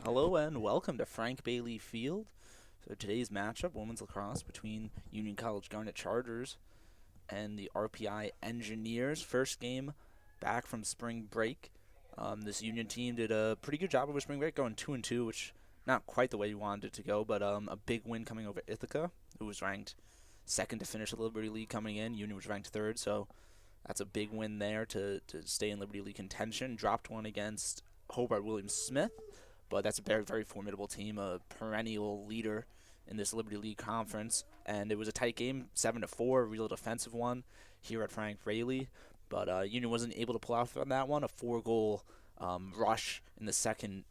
Hello and welcome to Frank Bailey Field. So today's matchup, women's lacrosse between Union College Garnet Chargers and the RPI Engineers. First game back from spring break. This Union team did a pretty good job over spring break, going 2-2, which not quite the way you wanted it to go, but a big win coming over Ithaca, who was ranked second to finish the Liberty League coming in. Union was ranked third, so that's a big win there to stay in Liberty League contention. Dropped one against Hobart William Smith. But that's a very, very formidable team, a perennial leader in this Liberty League conference. And it was a tight game, 7-4, a real defensive one here at Frank Rayleigh. But Union wasn't able to pull out on that one. A 4-goal rush in the second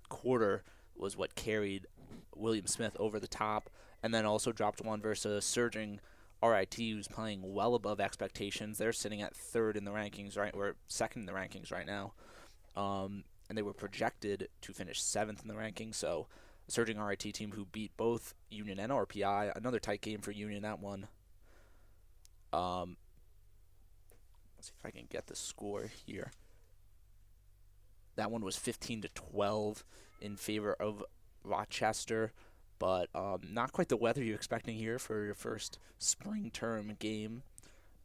quarter was what carried William Smith over the top. And then also dropped one versus a surging RIT who's playing well above expectations. They're sitting at third in the rankings, right? Or second in the rankings right now. And they were projected to finish 7th in the rankings. So a surging RIT team who beat both Union and RPI. Another tight game for Union, that one. Let's see if I can get the score here. That one was 15-12 in favor of Rochester, but not quite the weather you're expecting here for your first spring term game.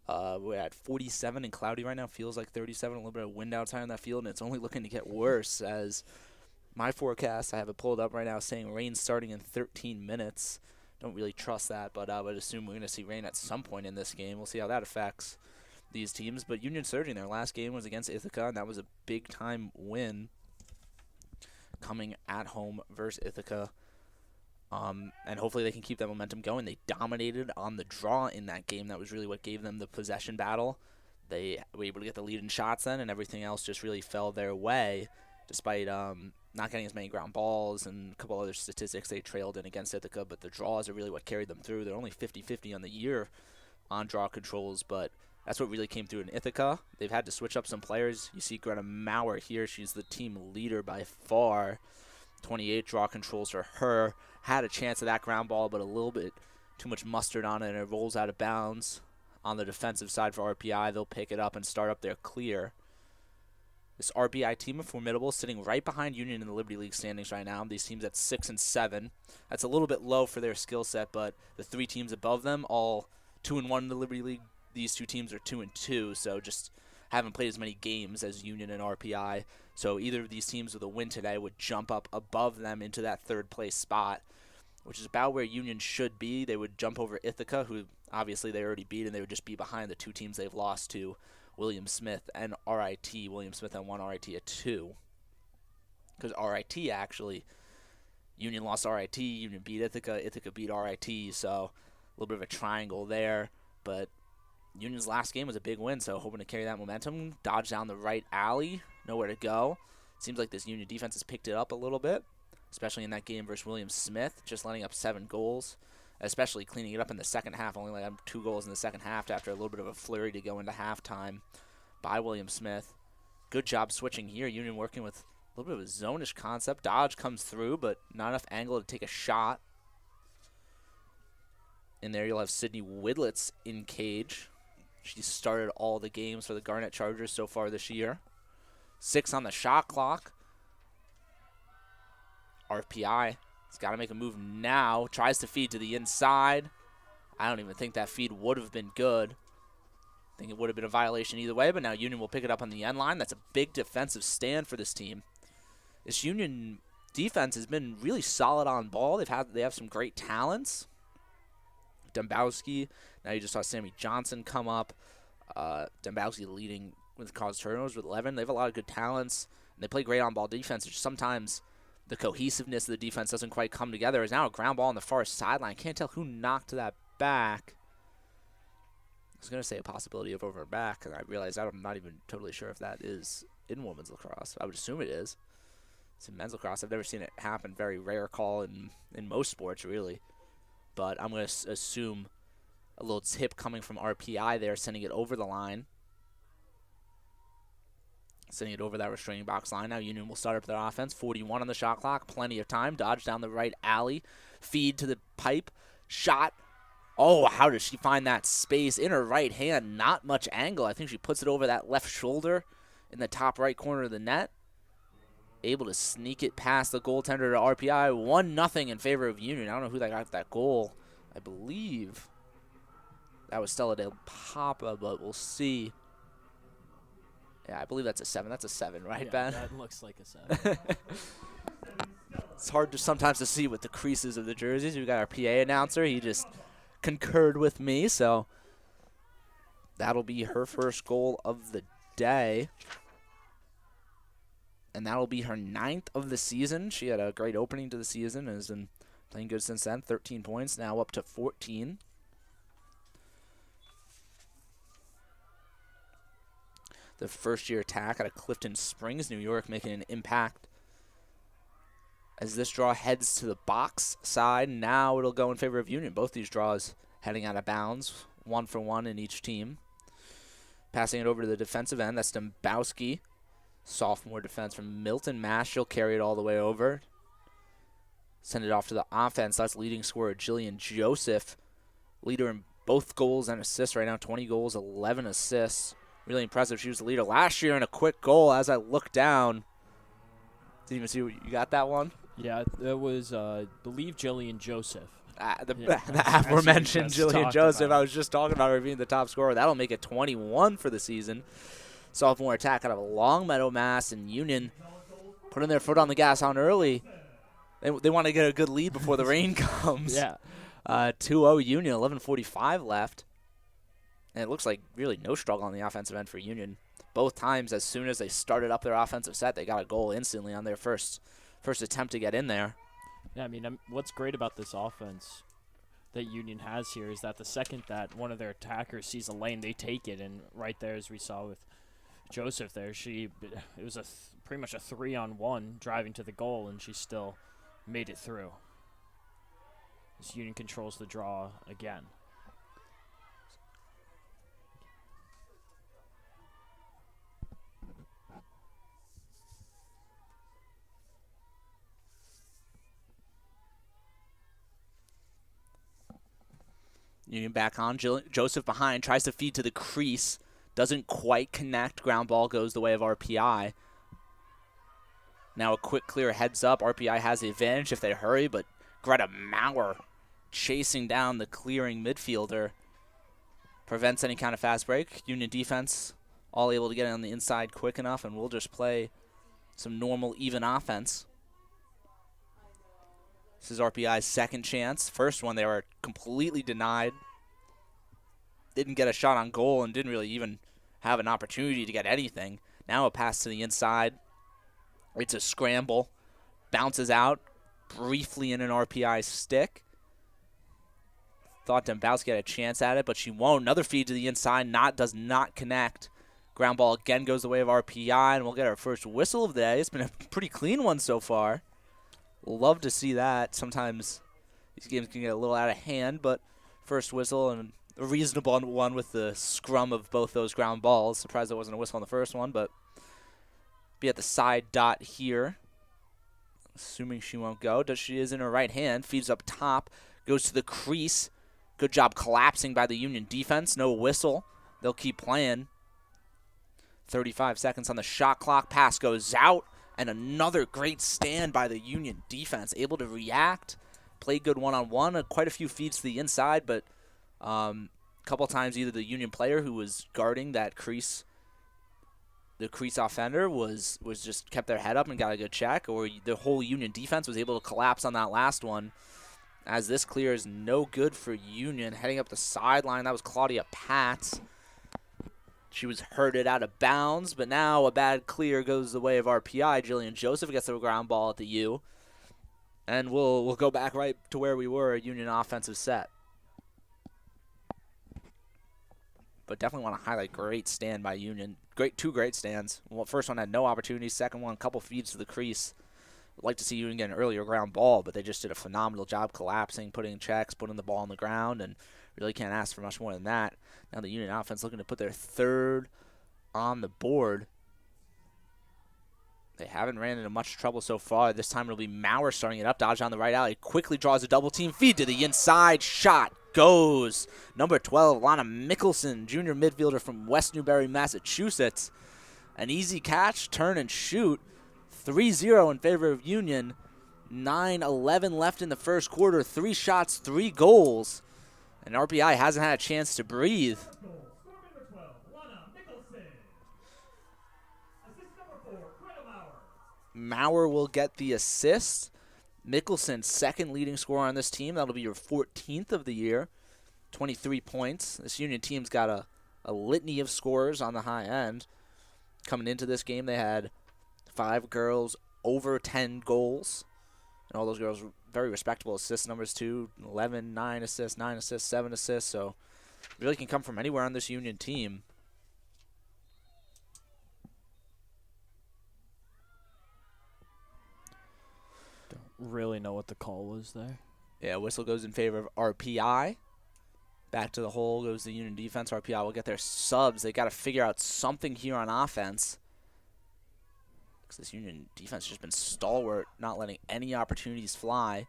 We're at 47 and cloudy right now. Feels like 37. A little bit of wind outside on that field, and it's only looking to get worse. As my forecast, I have it pulled up right now, saying rain starting in 13 minutes. Don't really trust that, but I would assume we're going to see rain at some point in this game. We'll see how that affects these teams. But Union surging. Their last game was against Ithaca, and that was a big-time win coming at home versus Ithaca. And hopefully they can keep that momentum going. They dominated on the draw in that game. That was really what gave them the possession battle. They were able to get the lead in shots then, and everything else just really fell their way, despite not getting as many ground balls and a couple other statistics they trailed in against Ithaca. But the draws are really what carried them through. They're only 50-50 on the year on draw controls, but that's what really came through in Ithaca. They've had to switch up some players. You see Greta Maurer here. She's the team leader by far. 28 draw controls for her. Had a chance at that ground ball, but a little bit too much mustard on it, and it rolls out of bounds. On the defensive side for RPI, they'll pick it up and start up their clear. This RPI team are formidable, sitting right behind Union in the Liberty League standings right now. These teams at 6 and 7. That's a little bit low for their skill set, but the three teams above them, all 2-1 in the Liberty League. These two teams are 2-2, so just haven't played as many games as Union and RPI. So either of these teams with a win today would jump up above them into that third place spot, which is about where Union should be. They would jump over Ithaca, who obviously they already beat, and they would just be behind the two teams they've lost to, William Smith and RIT. William Smith at 1, RIT at 2. Because RIT actually, Union lost RIT, Union beat Ithaca, Ithaca beat RIT, so a little bit of a triangle there. But Union's last game was a big win, so hoping to carry that momentum. Dodge down the right alley, nowhere to go. Seems like this Union defense has picked it up a little bit, especially in that game versus William Smith, just letting up 7 goals, especially cleaning it up in the second half. Only let up 2 goals in the second half after a little bit of a flurry to go into halftime by William Smith. Good job switching here. Union working with a little bit of a zone-ish concept. Dodge comes through, but not enough angle to take a shot. In there you'll have Sydney Widlitz in cage. She started all the games for the Garnet Chargers so far this year. 6 on the shot clock. RPI has got to make a move now. Tries to feed to the inside. I don't even think that feed would have been good. I think it would have been a violation either way, but now Union will pick it up on the end line. That's a big defensive stand for this team. This Union defense has been really solid on ball. They have some great talents. Dembowski. Now you just saw Sammy Johnson come up. Dembowski leading with caused turnovers with 11. They have a lot of good talents, and they play great on-ball defense. It's just sometimes the cohesiveness of the defense doesn't quite come together. There's now a ground ball on the far sideline. Can't tell who knocked that back. I was going to say a possibility of over and back, and I realized I'm not even totally sure if that is in women's lacrosse. I would assume it is. It's in men's lacrosse. I've never seen it happen. Very rare call in most sports, really. But I'm going to assume a little tip coming from RPI there, sending it over the line. Sending it over that restraining box line. Now Union will start up their offense. 41 on the shot clock. Plenty of time. Dodge down the right alley. Feed to the pipe. Shot. Oh, how does she find that space in her right hand? Not much angle. I think she puts it over that left shoulder in the top right corner of the net. able to sneak it past the goaltender to RPI. 1-0 in favor of Union. I don't know who that got that goal. I believe that was Stella Del Papa, but we'll see. Yeah, I believe that's a 7. That's a 7, right, yeah, Ben? That looks like a 7. It's hard sometimes to see with the creases of the jerseys. We got our PA announcer. He just concurred with me, so that'll be her first goal of the day. And that'll be her 9th of the season. She had a great opening to the season and has been playing good since then. 13 points, now up to 14. The first-year attack out of Clifton Springs, New York, making an impact as this draw heads to the box side. Now it'll go in favor of Union. Both these draws heading out of bounds, 1-for-1 in each team. Passing it over to the defensive end, that's Dombowski. Sophomore defense from Milton, Mass. She'll carry it all the way over. Send it off to the offense. That's leading scorer Jillian Joseph. Leader in both goals and assists right now. 20 goals, 11 assists. Really impressive. She was the leader last year in a quick goal. As I look down, didn't even see what you got that one. Yeah, that was, I believe, Jillian Joseph. The aforementioned Jillian Joseph. I was just talking about her being the top scorer. That'll make it 21 for the season. Sophomore attack out of Longmeadow, Mass. And Union putting their foot on the gas on early. They want to get a good lead before the rain comes. Yeah. 2-0 Union, 11:45 left. And it looks like really no struggle on the offensive end for Union. Both times, as soon as they started up their offensive set, they got a goal instantly on their first attempt to get in there. Yeah, I mean, what's great about this offense that Union has here is that the second that one of their attackers sees a lane, they take it. And right there, as we saw with Joseph there, it was pretty much a 3-on-1 driving to the goal, and she still made it through. This Union controls the draw again. Union back on. Joseph behind, tries to feed to the crease. Doesn't quite connect. Ground ball goes the way of RPI. Now a quick clear heads up. RPI has the advantage if they hurry, but Greta Maurer chasing down the clearing midfielder. Prevents any kind of fast break. Union defense all able to get on the inside quick enough, and we'll just play some normal, even offense. This is RPI's second chance. First one, they were completely denied. Didn't get a shot on goal and didn't really even have an opportunity to get anything. Now a pass to the inside. It's a scramble. Bounces out briefly in an RPI stick. Thought Dombowski had a chance at it, but she won't. Another feed to the inside. Does not connect. Ground ball again goes the way of RPI, and we'll get our first whistle of the day. It's been a pretty clean one so far. Love to see that. Sometimes these games can get a little out of hand, but first whistle and a reasonable one with the scrum of both those ground balls. Surprised there wasn't a whistle on the first one, but be at the side dot here. Assuming she won't go. She is in her right hand. Feeds up top. Goes to the crease. Good job collapsing by the Union defense. No whistle. They'll keep playing. 35 seconds on the shot clock. Pass goes out. And another great stand by the Union defense. Able to react. Play good one-on-one. Quite a few feeds to the inside, but a couple times either the Union player who was guarding that crease, the crease offender, was just kept their head up and got a good check, or the whole Union defense was able to collapse on that last one. As this clear is no good for Union. Heading up the sideline, that was Claudia Patz. She was herded out of bounds, but now a bad clear goes the way of RPI. Jillian Joseph gets the ground ball at the U. And we'll go back right to where we were, a Union offensive set. But definitely want to highlight great stand by Union. Two great stands. Well, first one had no opportunities. Second one, a couple feeds to the crease. I'd like to see Union get an earlier ground ball, but they just did a phenomenal job collapsing, putting checks, putting the ball on the ground, and really can't ask for much more than that. Now the Union offense looking to put their third on the board. They haven't ran into much trouble so far. This time it'll be Maurer starting it up. Dodge on the right alley. Quickly draws a double team feed to the inside. Shot goes. Number 12, Lana Mickelson, junior midfielder from West Newbury, Massachusetts. An easy catch, turn and shoot. 3-0 in favor of Union. 9:11 left in the first quarter. 3 shots, 3 goals. And RPI hasn't had a chance to breathe. Maurer will get the assist. Mickelson, second leading scorer on this team. That'll be your 14th of the year. 23 points. This Union team's got a litany of scorers on the high end. Coming into this game, they had 5 girls over 10 goals. And all those girls were very respectable assist numbers too. 11, 9 assists, 9 assists, 7 assists. So really can come from anywhere on this Union team. Don't really know what the call was there. Yeah, whistle goes in favor of RPI. Back to the hole goes the Union defense. RPI will get their subs. They got to figure out something here on offense. Because this Union defense has just been stalwart, not letting any opportunities fly.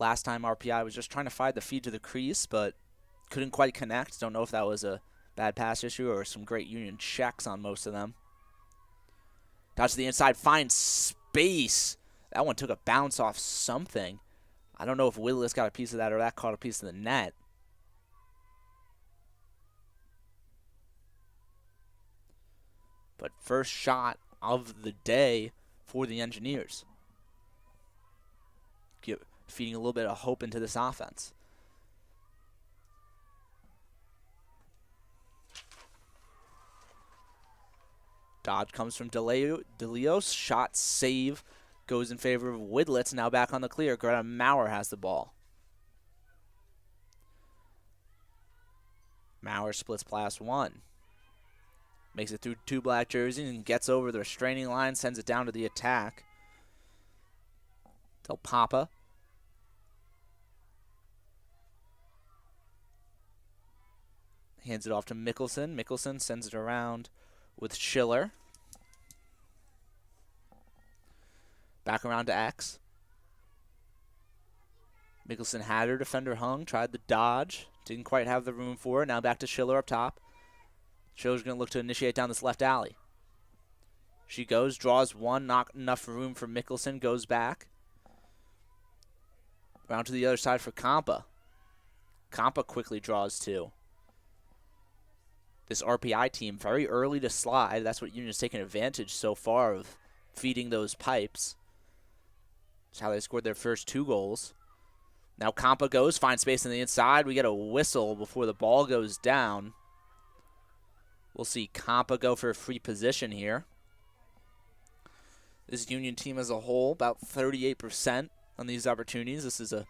Last time RPI was just trying to find the feed to the crease, but couldn't quite connect. Don't know if that was a bad pass issue or some great Union checks on most of them. Dodge to the inside, finds space. That one took a bounce off something. I don't know if Willis got a piece of that or that caught a piece of the net. But first shot of the day for the Engineers. Feeding a little bit of hope into this offense. Dodge comes from DeLeos. Shot save goes in favor of Widlitz. Now back on the clear. Greta Maurer has the ball. Maurer splits plus 1. Makes it through 2 black jerseys and gets over the restraining line, sends it down to the attack. Del Papa. Hands it off to Mickelson. Mickelson sends it around with Schiller. Back around to X. Mickelson had her defender hung, tried the dodge. Didn't quite have the room for it. Now back to Schiller up top. Schiller's going to look to initiate down this left alley. She goes, draws one, not enough room for Mickelson, goes back. Round to the other side for Compa. Compa quickly draws 2. This RPI team, very early to slide. That's what Union's taken advantage so far of, feeding those pipes. That's how they scored their first 2 goals. Now Compa goes, finds space on the inside. We get a whistle before the ball goes down. We'll see Compa go for a free position here. This Union team as a whole, about 38% on these opportunities. This is a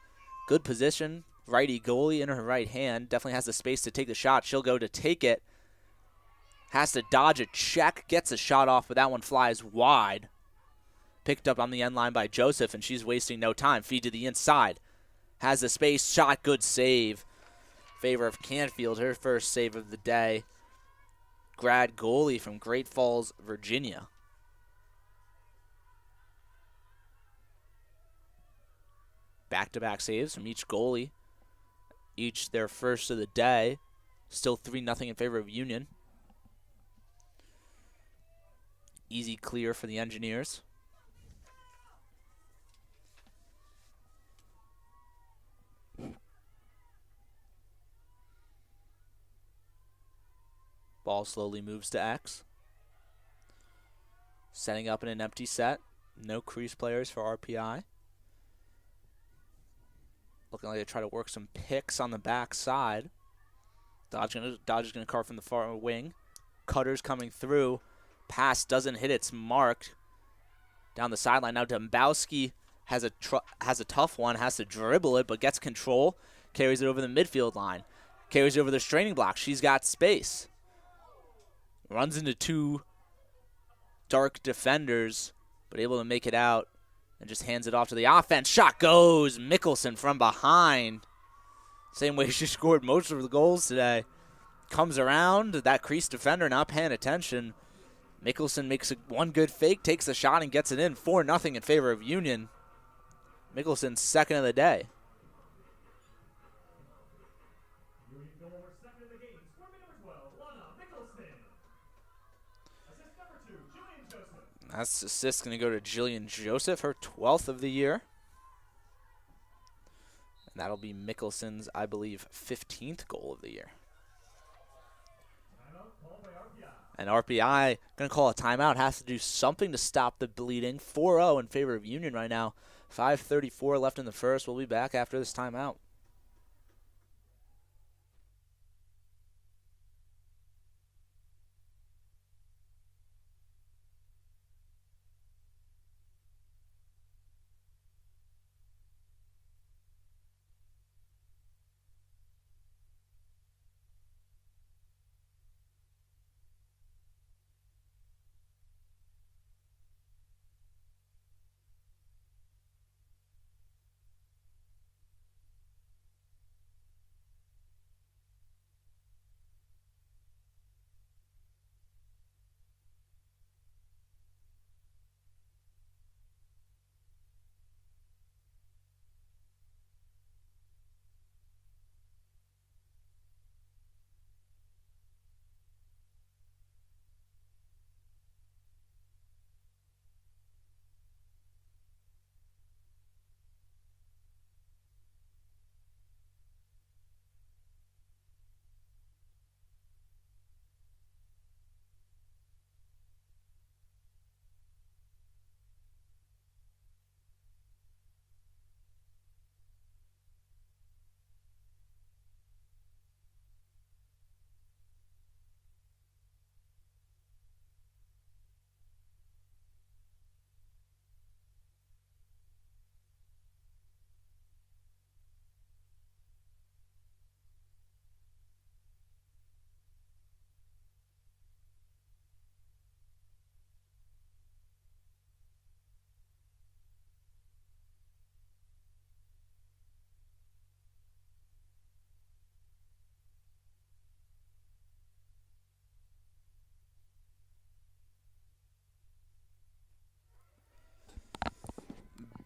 good position. Righty goalie in her right hand. Definitely has the space to take the shot. She'll go to take it. Has to dodge a check. Gets a shot off, but that one flies wide. Picked up on the end line by Joseph, and she's wasting no time. Feed to the inside. Has the space. Shot. Good save. Favor of Canfield. Her first save of the day. Grad goalie from Great Falls, Virginia. Back-to-back saves from each goalie. Each their first of the day. Still 3-0 in favor of Union. Easy clear for the Engineers. Ball slowly moves to X. Setting up in an empty set. No crease players for RPI. Looking like they try to work some picks on the back side. Dodge is going to carve from the far wing. Cutter's coming through. Pass doesn't hit its mark. Down the sideline. Now Dombowski has a tough one. Has to dribble it, but gets control. Carries it over the midfield line. Carries it over the straining block. She's got space. Runs into 2 dark defenders, but able to make it out and just hands it off to the offense. Shot goes. Mickelson from behind. Same way she scored most of the goals today. Comes around. That crease defender not paying attention. Mickelson makes one good fake, takes the shot, and gets it in. 4-0 in favor of Union. Mickelson's second of the day. That's assist going to go to Jillian Joseph, her 12th of the year. And that'll be Mickelson's, I believe, 15th goal of the year. And RPI going to call a timeout, has to do something to stop the bleeding. 4-0 in favor of Union right now. 5:34 left in the first. We'll be back after this timeout.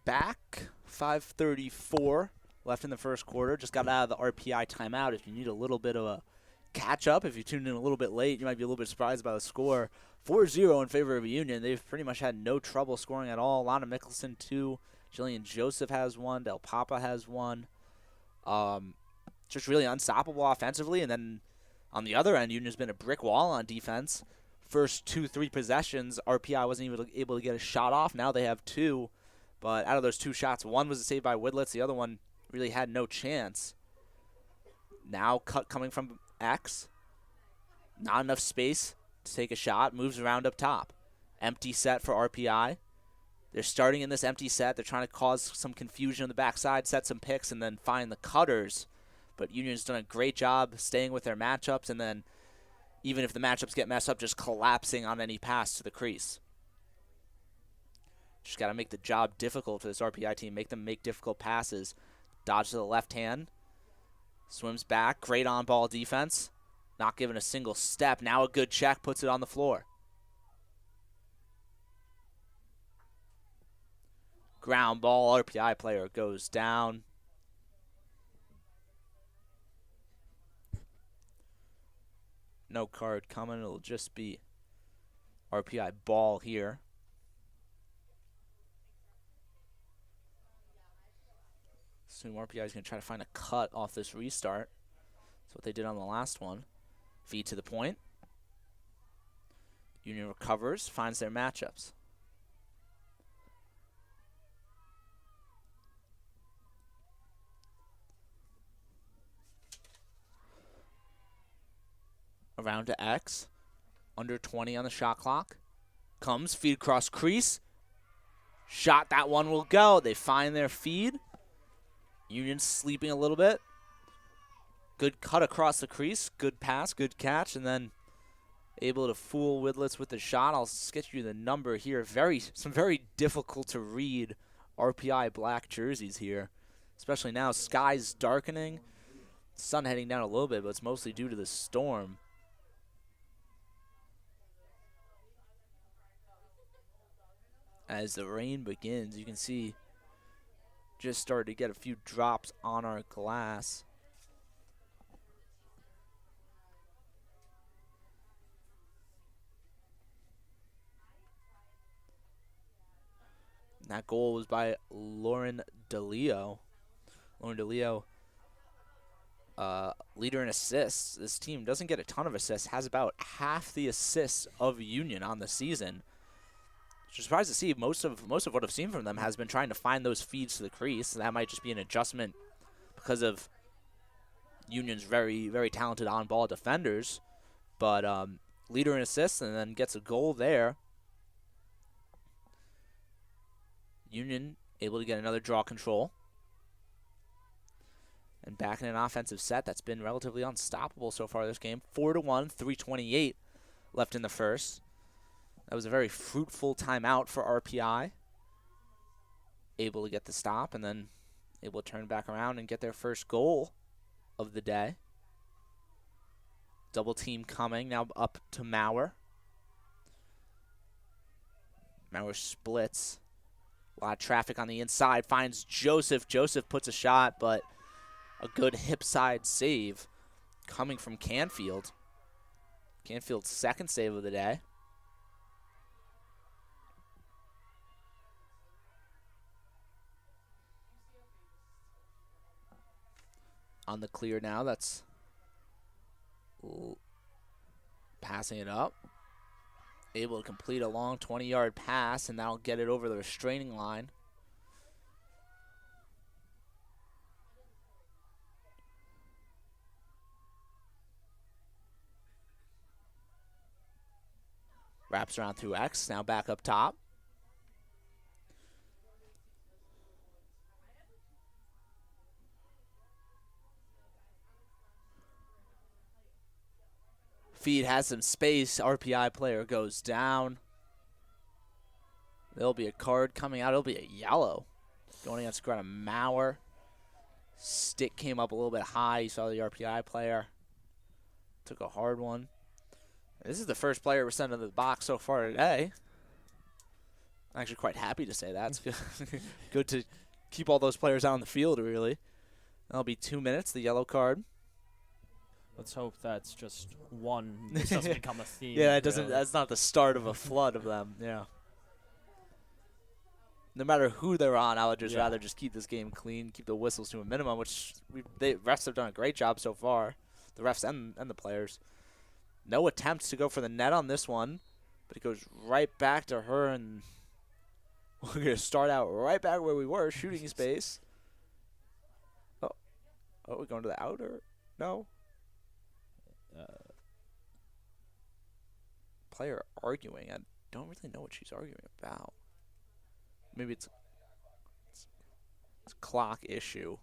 Back, 5:34 left in the first quarter. Just got out of the RPI timeout. If you need a little bit of a catch-up, if you tuned in a little bit late, you might be a little bit surprised by the score. 4-0 in favor of Union. They've pretty much had no trouble scoring at all. Lana Mickelson, 2. Jillian Joseph has 1. Del Papa has 1. Just really unstoppable offensively. And then on the other end, Union's been a brick wall on defense. First 2-3 possessions, RPI wasn't even able to get a shot off. Now they have 2. But out of those 2 shots, one was a save by Widlitz. The other one really had no chance. Now cut coming from X. Not enough space to take a shot. Moves around up top. Empty set for RPI. They're starting in this empty set. They're trying to cause some confusion on the backside, set some picks, and then find the cutters. But Union's done a great job staying with their matchups, and then even if the matchups get messed up, just collapsing on any pass to the crease. Just got to make the job difficult for this RPI team. Make them make difficult passes. Dodge to the left hand. Swims back. Great on-ball defense. Not giving a single step. Now a good check. Puts it on the floor. Ground ball. RPI player goes down. No card coming. It'll just be RPI ball here. Assume RPI is going to try to find a cut off this restart. That's what they did on the last one. Feed to the point. Union recovers, finds their matchups. Around to X. Under 20 on the shot clock. Comes, feed across crease. Shot, that one will go. They find their feed. Union sleeping a little bit. Good cut across the crease. Good pass, good catch, and then able to fool Widlitz with the shot. I'll sketch you the number here. Some very difficult to read RPI black jerseys here, especially now. Sky's darkening. Sun heading down a little bit, but it's mostly due to the storm. As the rain begins, you can see just started to get a few drops on our glass. That goal was by Lauren DeLeo. Lauren DeLeo, leader in assists. This team doesn't get a ton of assists, has about half the assists of Union on the season. Surprised to see most of what I've seen from them has been trying to find those feeds to the crease. That might just be an adjustment because of Union's very, very talented on-ball defenders. But leader in assists and then gets a goal there. Union able to get another draw control. And back in an offensive set that's been relatively unstoppable so far this game. 4-1, 3:28 left in the first. That was a very fruitful timeout for RPI. Able to get the stop and then able to turn back around and get their first goal of the day. Double team coming, now up to Maurer. Maurer splits. A lot of traffic on the inside, finds Joseph. Joseph puts a shot, but a good hip side save coming from Canfield. Canfield's second save of the day. On the clear now, that's passing it up. Able to complete a long 20-yard pass, and that'll get it over the restraining line. Wraps around through X, now back up top. Feed has some space. RPI player goes down. There'll be a card coming out. It'll be a yellow. Going against Greta Maurer. Stick came up a little bit high. You saw the RPI player. Took a hard one. This is the first player we're sending to the box so far today. I'm actually quite happy to say that. It's good, good to keep all those players out on the field, really. That'll be 2 minutes, the yellow card. Let's hope that's just one. This doesn't become a theme. Yeah, it doesn't. Really. That's not the start of a flood of them. Yeah. No matter who they're on, I would just rather just keep this game clean, keep the whistles to a minimum, which refs have done a great job so far. The refs and the players. No attempts to go for the net on this one, but it goes right back to her, and we're going to start out right back where we were, shooting space. Oh, we're going to the outer? No? Player arguing. I don't really know what she's arguing about. Maybe it's a clock issue.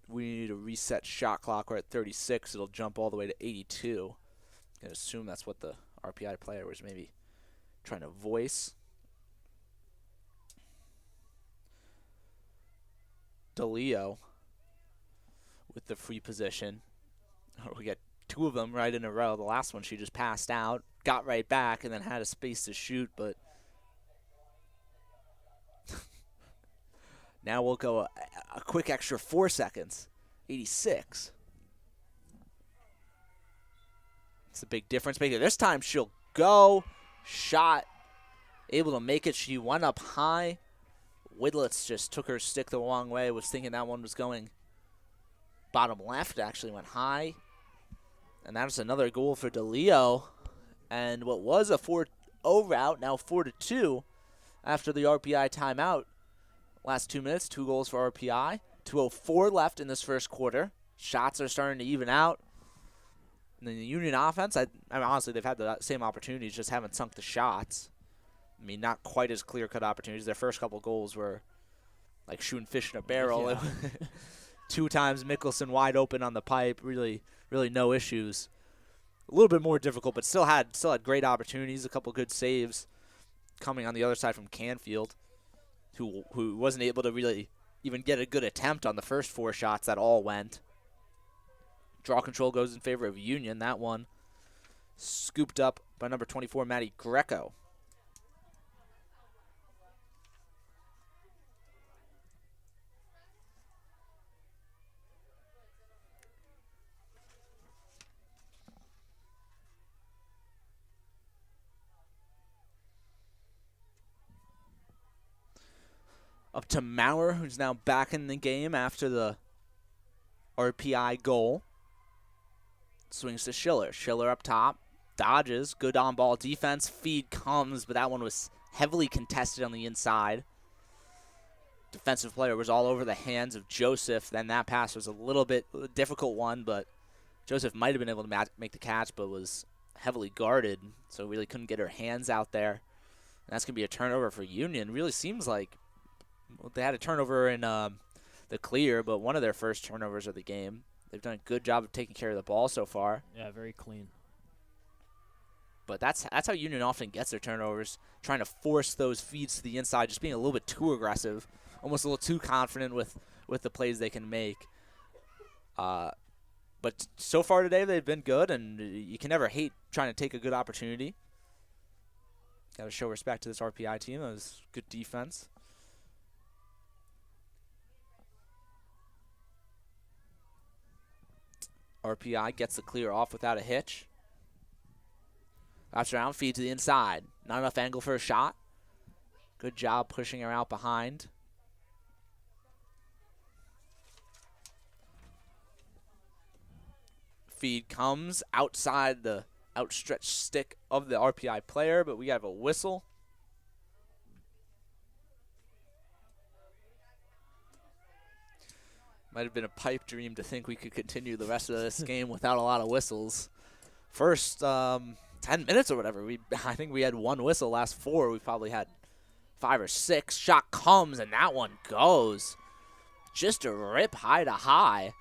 We need a reset shot clock. We're at 36. It'll jump all the way to 82. I can assume that's what the RPI player was maybe trying to voice. DeLeo with the free position. We got two of them right in a row. The last one she just passed out, got right back, and then had a space to shoot, but now we'll go a quick extra 4 seconds. 86. It's a big difference maker. This time she'll go. Shot. Able to make it. She went up high. Widlitz just took her stick the wrong way. Was thinking that one was going bottom left. Actually went high. And that's another goal for DeLeo. And what was a 4-0 route, now 4-2 after the RPI timeout. Last 2 minutes, 2 goals for RPI. 2:04 left in this first quarter. Shots are starting to even out. And then the Union offense, I mean, honestly, they've had the same opportunities, just haven't sunk the shots. I mean, not quite as clear-cut opportunities. Their first couple goals were like shooting fish in a barrel. Yeah. 2 times Mickelson wide open on the pipe. Really no issues. A little bit more difficult, but still had great opportunities. A couple good saves coming on the other side from Canfield, who wasn't able to really even get a good attempt on the first 4 shots that all went. Draw control goes in favor of Union. That one scooped up by number 24, Maddie Greco. Up to Maurer, who's now back in the game after the RPI goal. Swings to Schiller. Schiller up top. Dodges. Good on-ball defense. Feed comes, but that one was heavily contested on the inside. Defensive player was all over the hands of Joseph. Then that pass was a little bit a difficult one, but Joseph might have been able to make the catch, but was heavily guarded, so really couldn't get her hands out there. And that's going to be a turnover for Union. Really seems like they had a turnover in the clear, but one of their first turnovers of the game. They've done a good job of taking care of the ball so far. Yeah, very clean. But that's how Union often gets their turnovers, trying to force those feeds to the inside, just being a little bit too aggressive, almost a little too confident with the plays they can make. But so far today, they've been good, and you can never hate trying to take a good opportunity. Got to show respect to this RPI team. That was good defense. RPI gets the clear off without a hitch. Wraps around, feed to the inside. Not enough angle for a shot. Good job pushing her out behind. Feed comes outside the outstretched stick of the RPI player, but we have a whistle. Might have been a pipe dream to think we could continue the rest of this game without a lot of whistles. First 10 minutes or whatever, I think we had one whistle. Last 4, we probably had 5 or 6. Shot comes, and that one goes. Just a rip high to high.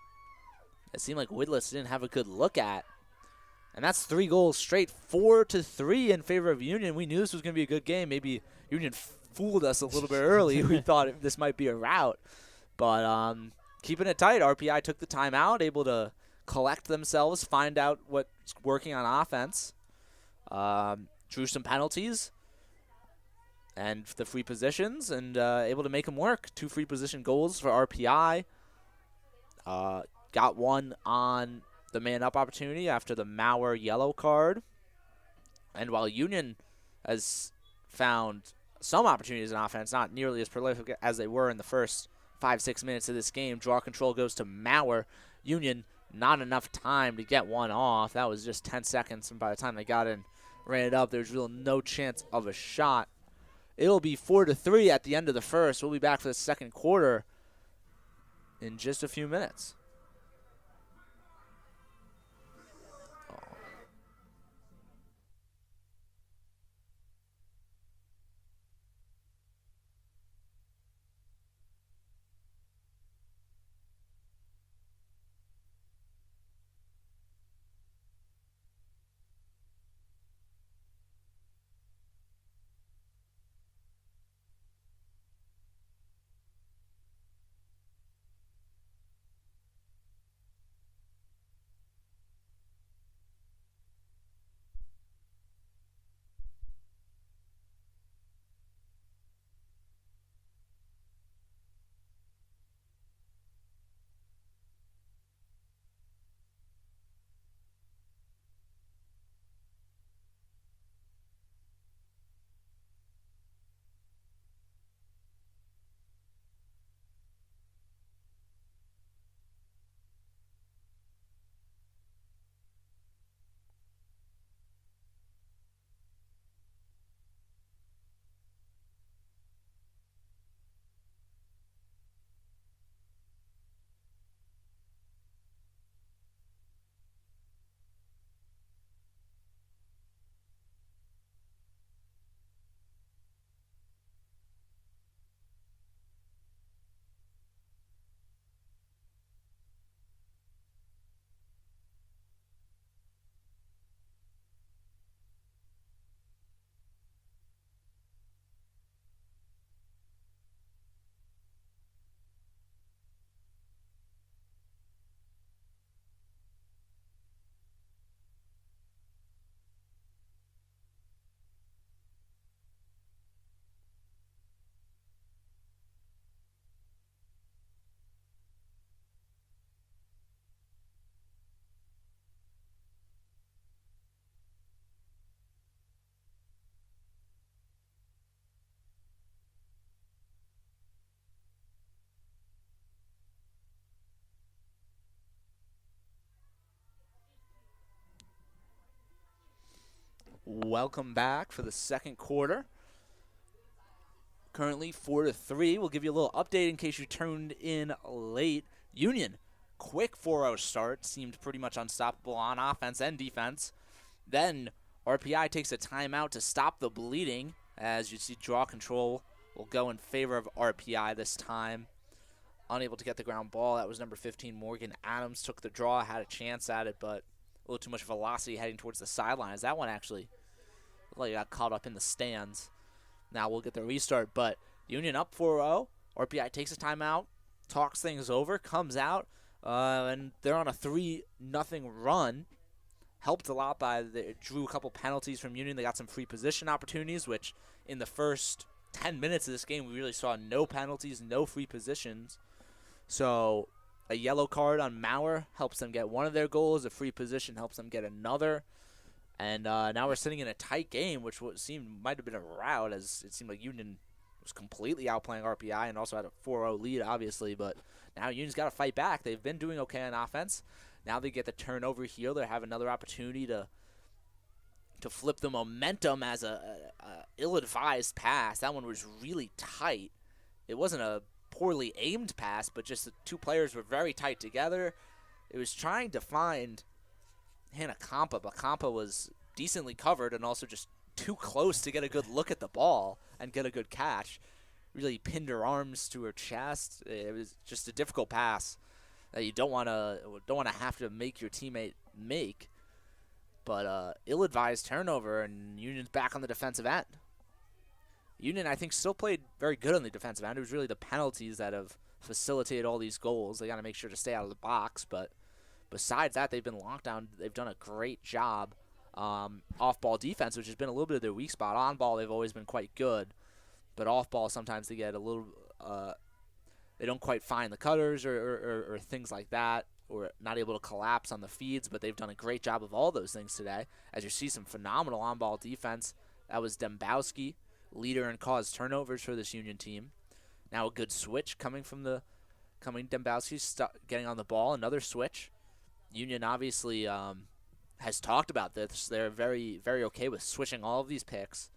It seemed like Widless didn't have a good look at. And that's 3 goals straight, 4-3 in favor of Union. We knew this was going to be a good game. Maybe Union fooled us a little bit early. We thought this might be a rout. But keeping it tight, RPI took the timeout, able to collect themselves, find out what's working on offense. Drew some penalties and the free positions, and able to make them work. 2 free position goals for RPI. Got one on the man-up opportunity after the Maurer yellow card. And while Union has found some opportunities in offense, not nearly as prolific as they were in the first 5-6 minutes of this game, draw control goes to Maurer. Union, not enough time to get one off. That was just 10 seconds, and by the time they got in, ran it up, there's really no chance of a shot. It'll be 4-3 at the end of the first. We'll be back for the second quarter in just a few minutes. Welcome back for the second quarter. Currently 4-3. We'll give you a little update in case you tuned in late. Union, quick 4-0 start, seemed pretty much unstoppable on offense and defense. Then RPI takes a timeout to stop the bleeding. As you see, draw control will go in favor of RPI this time. Unable to get the ground ball. That was number 15, Morgan Adams. Took the draw, had a chance at it, but a little too much velocity heading towards the sidelines. That one actually looked like it got caught up in the stands. Now we'll get the restart, but Union up 4-0. RPI takes a timeout, talks things over, comes out, and they're on a 3-0 run. Helped a lot by they drew a couple penalties from Union. They got some free position opportunities, which in the first 10 minutes of this game, we really saw no penalties, no free positions. So a yellow card on Maurer helps them get one of their goals. A free position helps them get another. And now we're sitting in a tight game, which might have been a rout, as it seemed like Union was completely outplaying RPI and also had a 4-0 lead, obviously. But now Union's got to fight back. They've been doing okay on offense. Now they get the turnover here. They have another opportunity to flip the momentum as a ill-advised pass. That one was really tight. It wasn't a poorly aimed pass, but just the two players were very tight together. It was trying to find Hannah Kampa, but Kampa was decently covered and also just too close to get a good look at the ball and get a good catch. Really pinned her arms to her chest. It was just a difficult pass that you don't want to have to make your teammate make. But ill-advised turnover, and Union's back on the defensive end. Union, I think, still played very good on the defensive end. It was really the penalties that have facilitated all these goals. They got to make sure to stay out of the box, but besides that, they've been locked down. They've done a great job off-ball defense, which has been a little bit of their weak spot. On ball, they've always been quite good, but off-ball, sometimes they get a little they don't quite find the cutters or things like that, or not able to collapse on the feeds, but they've done a great job of all those things today. As you see, some phenomenal on-ball defense. That was Dembowski, leader in caused turnovers for this Union team. Now a good switch coming Dembowski getting on the ball, another switch. Union obviously has talked about this. They're very, very okay with switching all of these picks.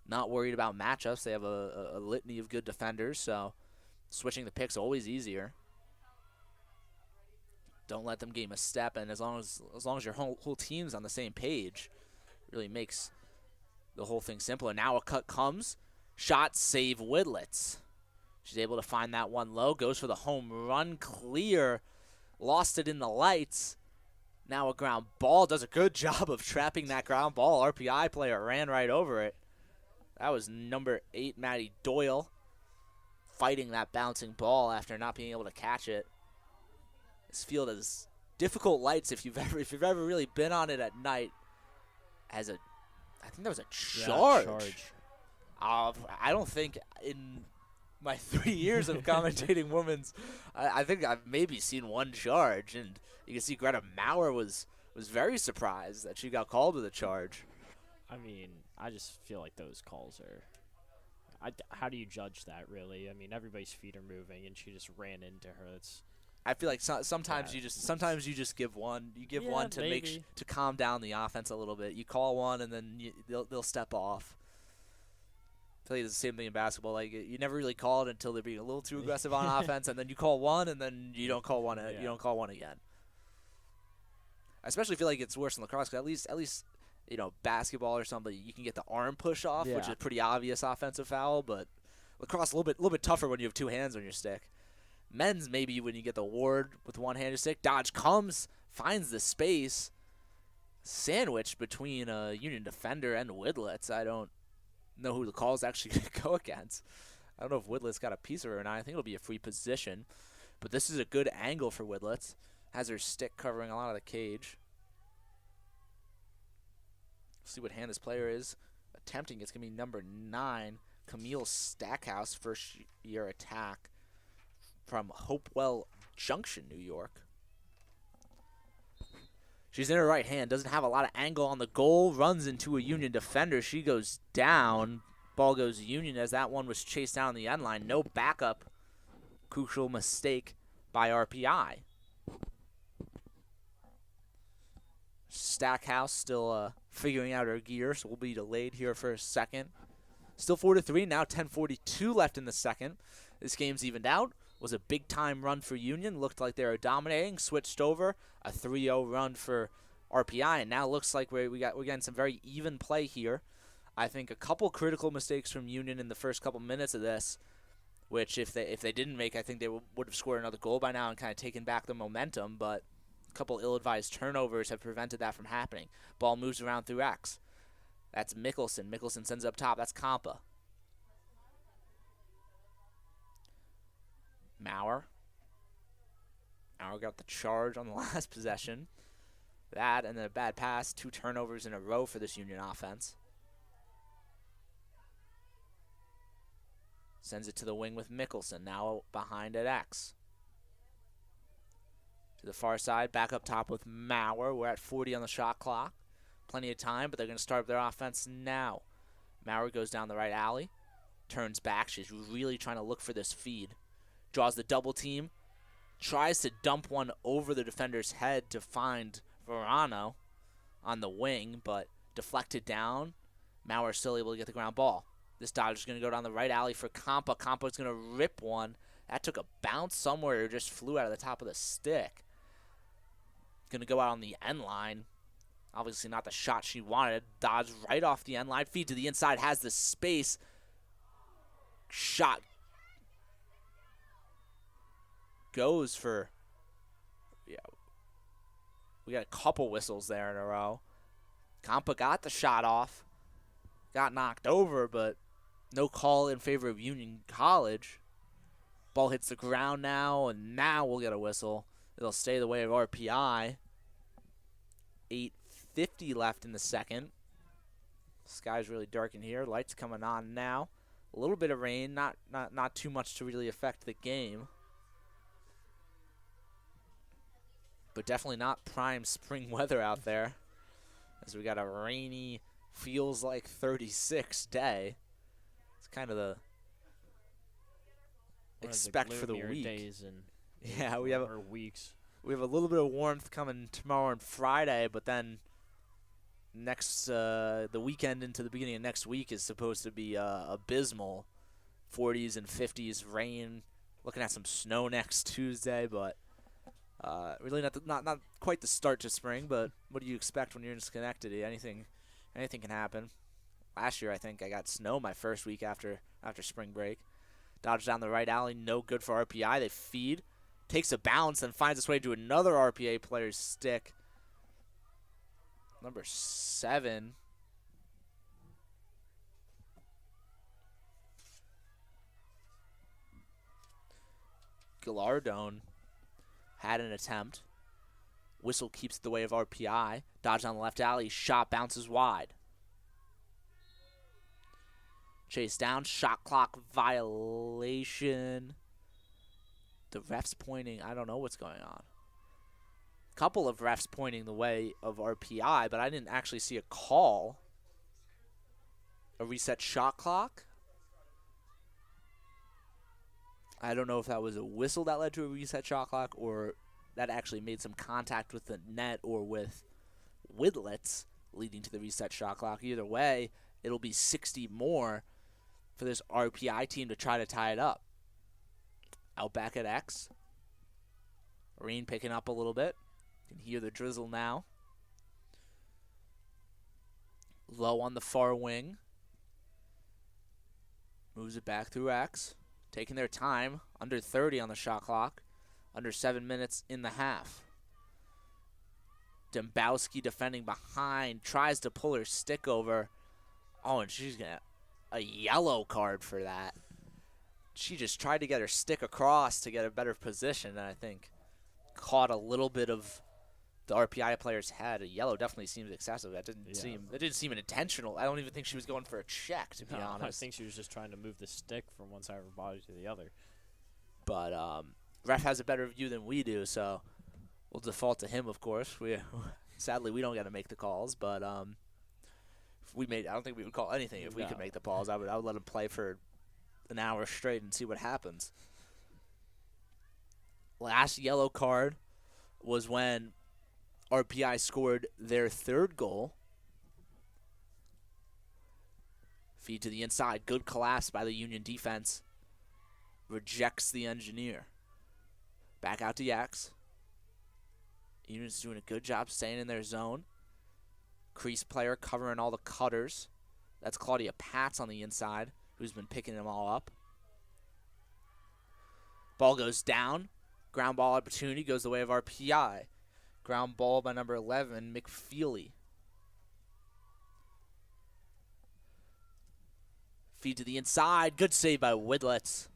Not worried about matchups. They have a litany of good defenders, so switching the picks always easier. Don't let them game a step, and as long as your whole team's on the same page, really makes the whole thing simple. And now a cut comes. Shot, save, Widlitz. She's able to find that one low. Goes for the home run, clear. Lost it in the lights. Now a ground ball. Does a good job of trapping that ground ball. RPI player ran right over it. That was number 8, Maddie Doyle, fighting that bouncing ball after not being able to catch it. This field has difficult lights if you've ever really been on it at night. I think that was a charge. Yeah, charge. I don't think in my 3 years of commentating women's, I think I've maybe seen one charge, and you can see Greta Maurer was very surprised that she got called with a charge. I mean, I just feel like those calls are. How do you judge that, really? I mean, everybody's feet are moving, and she just ran into her. I feel like sometimes you just give one. You give one to to calm down the offense a little bit. You call one, and then they'll step off. I feel like it's the same thing in basketball. Like, you never really call it until they're being a little too aggressive on offense, and then you call one, and then you don't call one. You don't call one again. I especially feel like it's worse in lacrosse, 'cause at least basketball or something, you can get the arm push off, which is a pretty obvious offensive foul. But lacrosse a little bit tougher when you have two hands on your stick. Men's, maybe when you get the ward with one hand your stick. Dodge comes, finds the space, sandwiched between a Union defender and Widlitz. I don't know who the call is actually going to go against. I don't know if Widlitz got a piece of her or not. I think it'll be a free position. But this is a good angle for Widlitz. Has her stick covering a lot of the cage. See what hand this player is attempting. It's going to be number 9, Camille Stackhouse, first-year attack from Hopewell Junction, New York. She's in her right hand, doesn't have a lot of angle on the goal, runs into a Union defender. She goes down. Ball goes Union as that one was chased down the end line. No backup. Crucial mistake by RPI. Stackhouse still figuring out her gear, so we'll be delayed here for a second. Still 4-3, now 10:42 left in the second. This game's evened out. Was a big-time run for Union. Looked like they were dominating. Switched over. A 3-0 run for RPI, and now looks like we're getting some very even play here. I think a couple critical mistakes from Union in the first couple minutes of this, which if they didn't make, I think they would have scored another goal by now and kind of taken back the momentum, but a couple ill-advised turnovers have prevented that from happening. Ball moves around through X. That's Mickelson. Mickelson sends up top. That's Compa. Maurer got the charge on the last possession. That and then a bad pass. 2 turnovers in a row for this Union offense. Sends it to the wing with Mickelson. Now behind at X. To the far side. Back up top with Maurer. We're at 40 on the shot clock. Plenty of time, but they're going to start their offense now. Maurer goes down the right alley. Turns back. She's really trying to look for this feed. Draws the double team. Tries to dump one over the defender's head to find Verano on the wing, but deflected down. Maurer still able to get the ground ball. This dodge is going to go down the right alley for Compa. Compa's going to rip one. That took a bounce somewhere. It just flew out of the top of the stick. Going to go out on the end line. Obviously not the shot she wanted. Dodge right off the end line. Feed to the inside. Has the space. Shot goes for, yeah, we got a couple whistles there in a row. Compa got the shot off. Got knocked over, but no call in favor of Union College. Ball hits the ground now, and now we'll get a whistle. It'll stay the way of RPI. 8:50 left in the second. Sky's really dark in here. Lights coming on now. A little bit of rain, not too much to really affect the game. But definitely not prime spring weather out there, as we got a rainy, feels like 36 day. It's kind of the expect for the week. Days and yeah, we have weeks. We have a little bit of warmth coming tomorrow and Friday, but then next the weekend into the beginning of next week is supposed to be abysmal. 40s and 50s rain. Looking at some snow next Tuesday, but really not quite the start to spring. But what do you expect when you're in Schenectady? Anything can happen. Last year, I think I got snow my first week after spring break. Dodge down the right alley, no good for RPI. They feed, takes a bounce, and finds its way to another RPA player's stick. Number 7. Gallardone had an attempt. Whistle keeps it the way of RPI. Dodge down the left alley. Shot bounces wide. Chase down. Shot clock violation. The ref's pointing. I don't know what's going on. Couple of refs pointing the way of RPI, but I didn't actually see a call. A reset shot clock. I don't know if that was a whistle that led to a reset shot clock or that actually made some contact with the net or with Widlets leading to the reset shot clock. Either way, it'll be 60 more for this RPI team to try to tie it up. Out back at X. Rain picking up a little bit. You can hear the drizzle now. Low on the far wing. Moves it back through X. Taking their time. Under 30 on the shot clock. Under 7 minutes in the half. Dembowski defending behind. Tries to pull her stick over. Oh, and she's going to a yellow card for that. She just tried to get her stick across to get a better position, and I think caught a little bit of the RPI player's head. A yellow definitely seems excessive. That didn't seem intentional. I don't even think she was going for a check, to be honest. I think she was just trying to move the stick from one side of her body to the other. But ref has a better view than we do, so we'll default to him, of course. Sadly, we don't get to make the calls, but I don't think we would call anything if we could make the calls. I would let him play for an hour straight and see what happens. Last yellow card was when RPI scored their third goal. Feed to the inside. Good collapse by the Union defense. Rejects the engineer. Back out to Yax. Union's doing a good job staying in their zone. Crease player covering all the cutters. That's Claudia Pats on the inside, who's been picking them all up. Ball goes down. Ground ball opportunity goes the way of RPI. Ground ball by number 11, McFeely. Feed to the inside. Good save by Widlitz.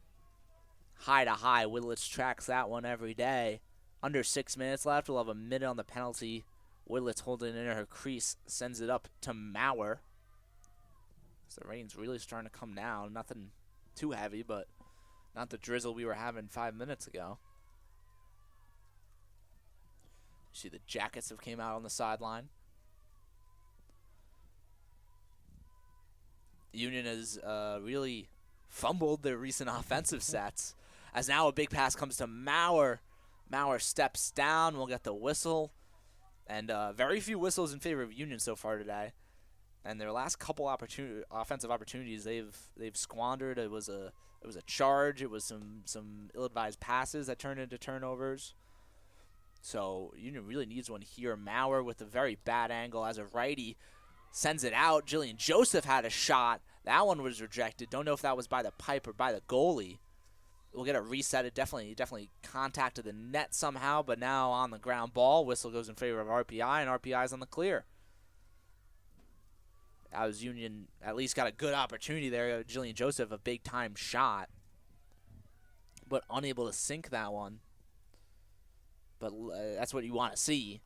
High to high. Widlitz tracks that one every day. Under 6 minutes left. We'll have a minute on the penalty. Widlitz holding it in her crease. Sends it up to Maurer. So the rain's really starting to come down. Nothing too heavy, but not the drizzle we were having 5 minutes ago. You see the Jackets have came out on the sideline. Union has really fumbled their recent offensive sets. As now a big pass comes to Maurer. Maurer steps down. We'll get the whistle. And very few whistles in favor of Union so far today. And their last couple offensive opportunities they've squandered. It was a charge. It was some ill-advised passes that turned into turnovers. So Union really needs one here. Maurer with a very bad angle as a righty sends it out. Jillian Joseph had a shot. That one was rejected. Don't know if that was by the pipe or by the goalie. We'll get it reset. It definitely contacted the net somehow, but now on the ground ball. Whistle goes in favor of RPI, and RPI's on the clear. As Union at least got a good opportunity there. Jillian Joseph, a big-time shot, but unable to sink that one. But that's what you want to see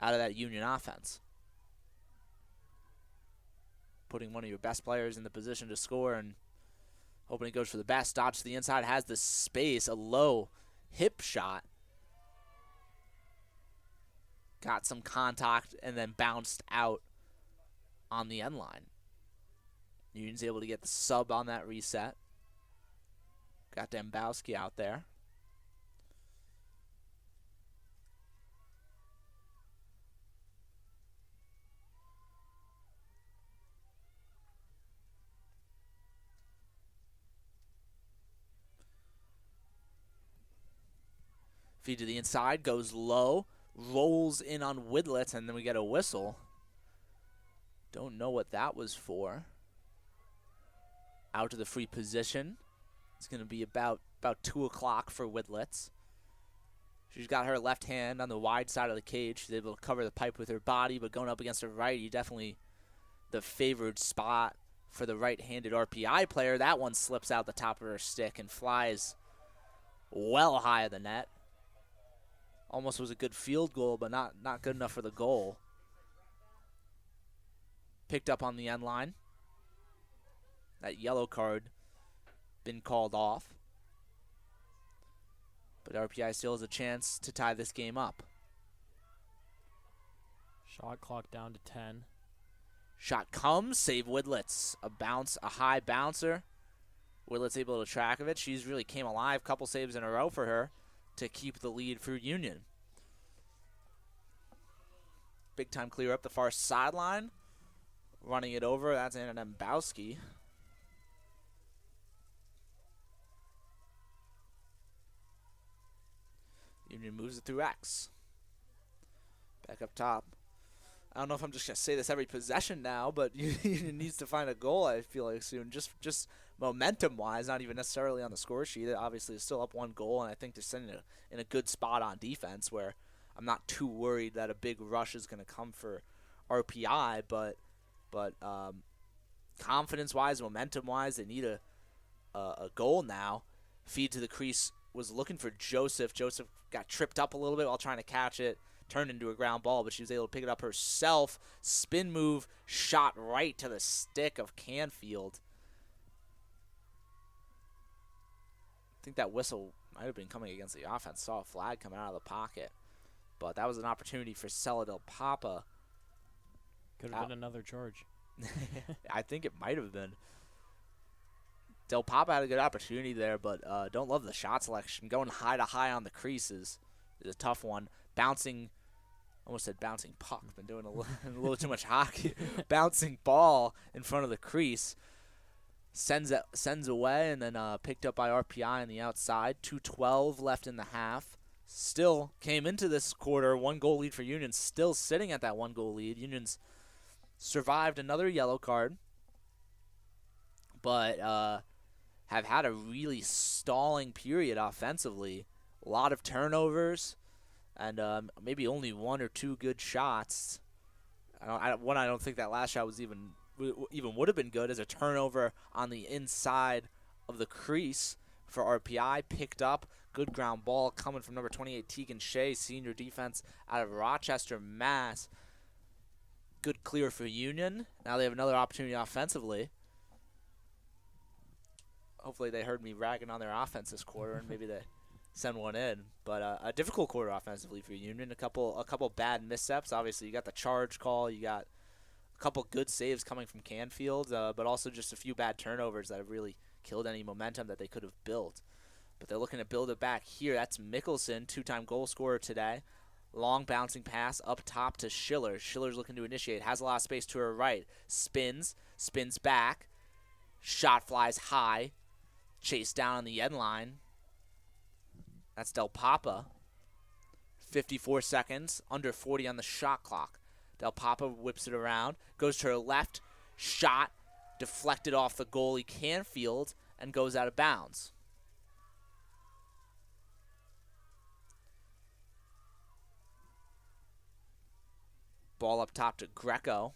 out of that Union offense. Putting one of your best players in the position to score and hoping it goes for the best. Dodge to the inside, has the space, a low hip shot. Got some contact and then bounced out on the end line. Union's able to get the sub on that reset. Got Dembowski out there. Feed to the inside, goes low, rolls in on Widlitz, and then we get a whistle. Don't know what that was for. Out to the free position. It's going to be about 2 o'clock for Widlitz. She's got her left hand on the wide side of the cage. She's able to cover the pipe with her body, but going up against her righty, definitely the favored spot for the right-handed RPI player. That one slips out the top of her stick and flies well high of the net. Almost was a good field goal, but not good enough for the goal. Picked up on the end line. That yellow card been called off. But RPI still has a chance to tie this game up. Shot clock down to 10. Shot comes, save Widlitz. A bounce, a high bouncer. Widlitz able to track of it. She's really came alive. Couple saves in a row for her to keep the lead for Union. Big time clear up the far sideline. Running it over, that's Anna Dembowski. Union moves it through X. Back up top. I don't know if I'm just going to say this every possession now, but Union needs to find a goal, I feel like, soon. Just momentum-wise, not even necessarily on the score sheet. It obviously is still up 1 goal, and I think they're sitting in a good spot on defense where I'm not too worried that a big rush is going to come for RPI, but confidence-wise, momentum-wise, they need a goal now. Feed to the crease was looking for Joseph. Joseph got tripped up a little bit while trying to catch it. Turned into a ground ball, but she was able to pick it up herself. Spin move, shot right to the stick of Canfield. I think that whistle might have been coming against the offense. Saw a flag coming out of the pocket. But that was an opportunity for Sella Del Papa. Could have been another charge. I think it might have been. Del Papa had a good opportunity there, but don't love the shot selection. Going high to high on the crease is a tough one. Bouncing, almost said bouncing puck. Been doing a little too much hockey. Bouncing ball in front of the crease. sends away, and then picked up by RPI on the outside. 2:12 left in the half. Still came into this quarter 1-goal lead for Union. Still sitting at that 1-goal lead. Union's survived another yellow card, but have had a really stalling period offensively. A lot of turnovers, and maybe only 1 or 2 good shots. I don't think that last shot was even would have been good, as a turnover on the inside of the crease for RPI. Picked up, good ground ball coming from number 28 Tegan Shea, senior defense out of Rochester, Mass. Good clear for Union. Now they have another opportunity offensively. Hopefully they heard me ragging on their offense this quarter, and maybe they send one in. But a difficult quarter offensively for Union. A couple bad missteps. Obviously, you got the charge call. You got a couple good saves coming from Canfield, but also just a few bad turnovers that have really killed any momentum that they could have built. But they're looking to build it back here. That's Mickelson, 2-time goal scorer today. Long bouncing pass up top to Schiller. Schiller's looking to initiate. Has a lot of space to her right. Spins back. Shot flies high. Chased down on the end line. That's Del Papa. 54 seconds, under 40 on the shot clock. Del Papa whips it around, goes to her left, shot, deflected off the goalie Canfield, and goes out of bounds. Ball up top to Greco.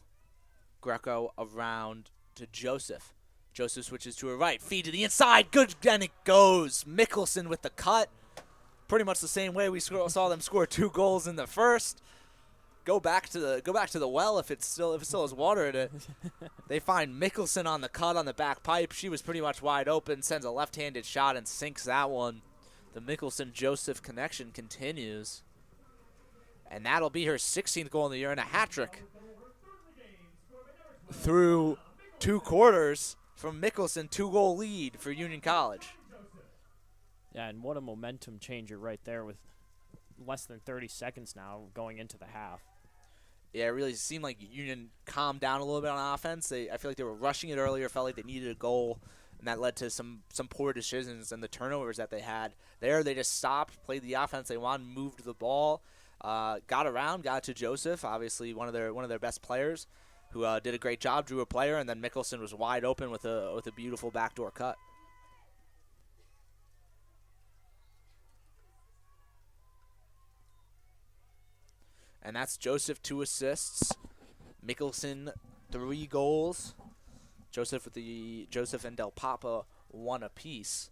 Greco around to Joseph. Joseph switches to her right, feed to the inside, good, and it goes. Mickelson with the cut. Pretty much the same way we saw them score 2 goals in the first. Go back to the well if it still has water in it. They find Mickelson on the cut on the back pipe. She was pretty much wide open, sends a left-handed shot and sinks that one. The Mickelson-Joseph connection continues. And that'll be her 16th goal in the year and a hat trick. Through 2 quarters from Mickelson, 2-goal lead for Union College. Yeah, and what a momentum changer right there with less than 30 seconds now going into the half. Yeah, it really seemed like Union calmed down a little bit on offense. I feel like they were rushing it earlier, felt like they needed a goal, and that led to some poor decisions and the turnovers that they had. There, they just stopped, played the offense they wanted, moved the ball, got around, got to Joseph, obviously one of their best players, who did a great job, drew a player, and then Mickelson was wide open with a beautiful backdoor cut. And that's Joseph, 2 assists. Mickelson, 3 goals. Joseph and Del Papa 1 apiece.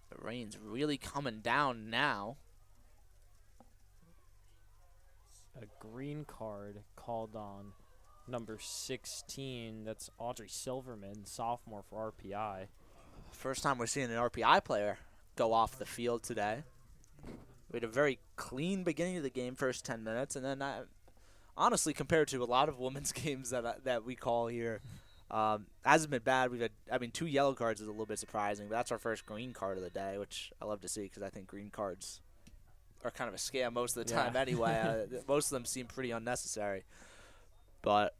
The rain's really coming down now. A green card called on number 16. That's Audrey Silverman, sophomore for RPI. First time we're seeing an RPI player go off the field today. We had a very clean beginning of the game, first 10 minutes, and then honestly, compared to a lot of women's games that we call here, hasn't been bad. We've had, 2 yellow cards is a little bit surprising, but that's our first green card of the day, which I love to see because I think green cards are kind of a scam most of the time anyway. Most of them seem pretty unnecessary, but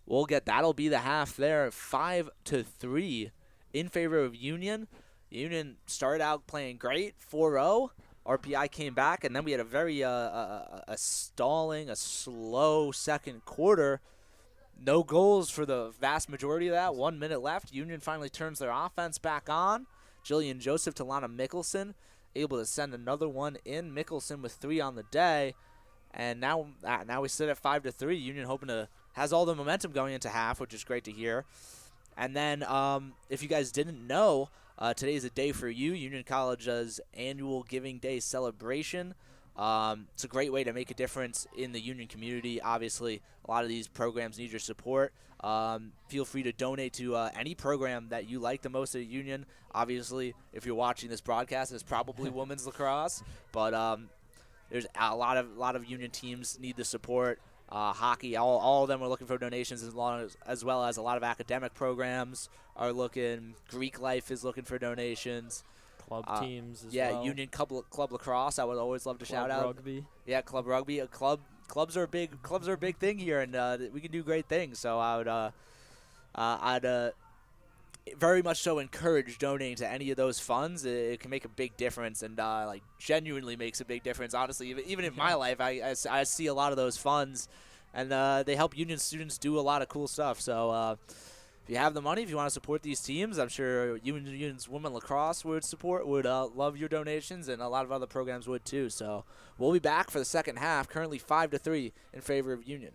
that'll be the half there, 5-3 in favor of Union. Union started out playing great, 4-0. RPI came back, and then we had a very stalling, a slow second quarter. No goals for the vast majority of that. 1 minute left. Union finally turns their offense back on. Jillian Joseph to Lana Mickelson, able to send another one in. Mickelson with 3 on the day, and now we sit at 5-3. Union has all the momentum going into half, which is great to hear. And then, if you guys didn't know, today is a day for you. Union College's annual Giving Day celebration. It's a great way to make a difference in the Union community. Obviously, a lot of these programs need your support. Feel free to donate to any program that you like the most at Union. Obviously, if you're watching this broadcast, it's probably women's lacrosse. But there's a lot of Union teams need the support. Hockey, all of them are looking for donations, as well as a lot of academic programs are looking. Greek Life is looking for donations. Club teams as well. Yeah, Union Club Lacrosse, I would always love to shout out. Club Rugby. Yeah, Club Rugby. Clubs are a big thing here, and we can do great things. So I I'd very much so encourage donating to any of those funds. It can make a big difference, and like genuinely makes a big difference. Honestly, even in my life, I see a lot of those funds, and they help Union students do a lot of cool stuff. So if you have the money, if you want to support these teams, I'm sure Union's women lacrosse would love your donations, and a lot of other programs would too. So we'll be back for the second half. Currently 5-3 in favor of Union.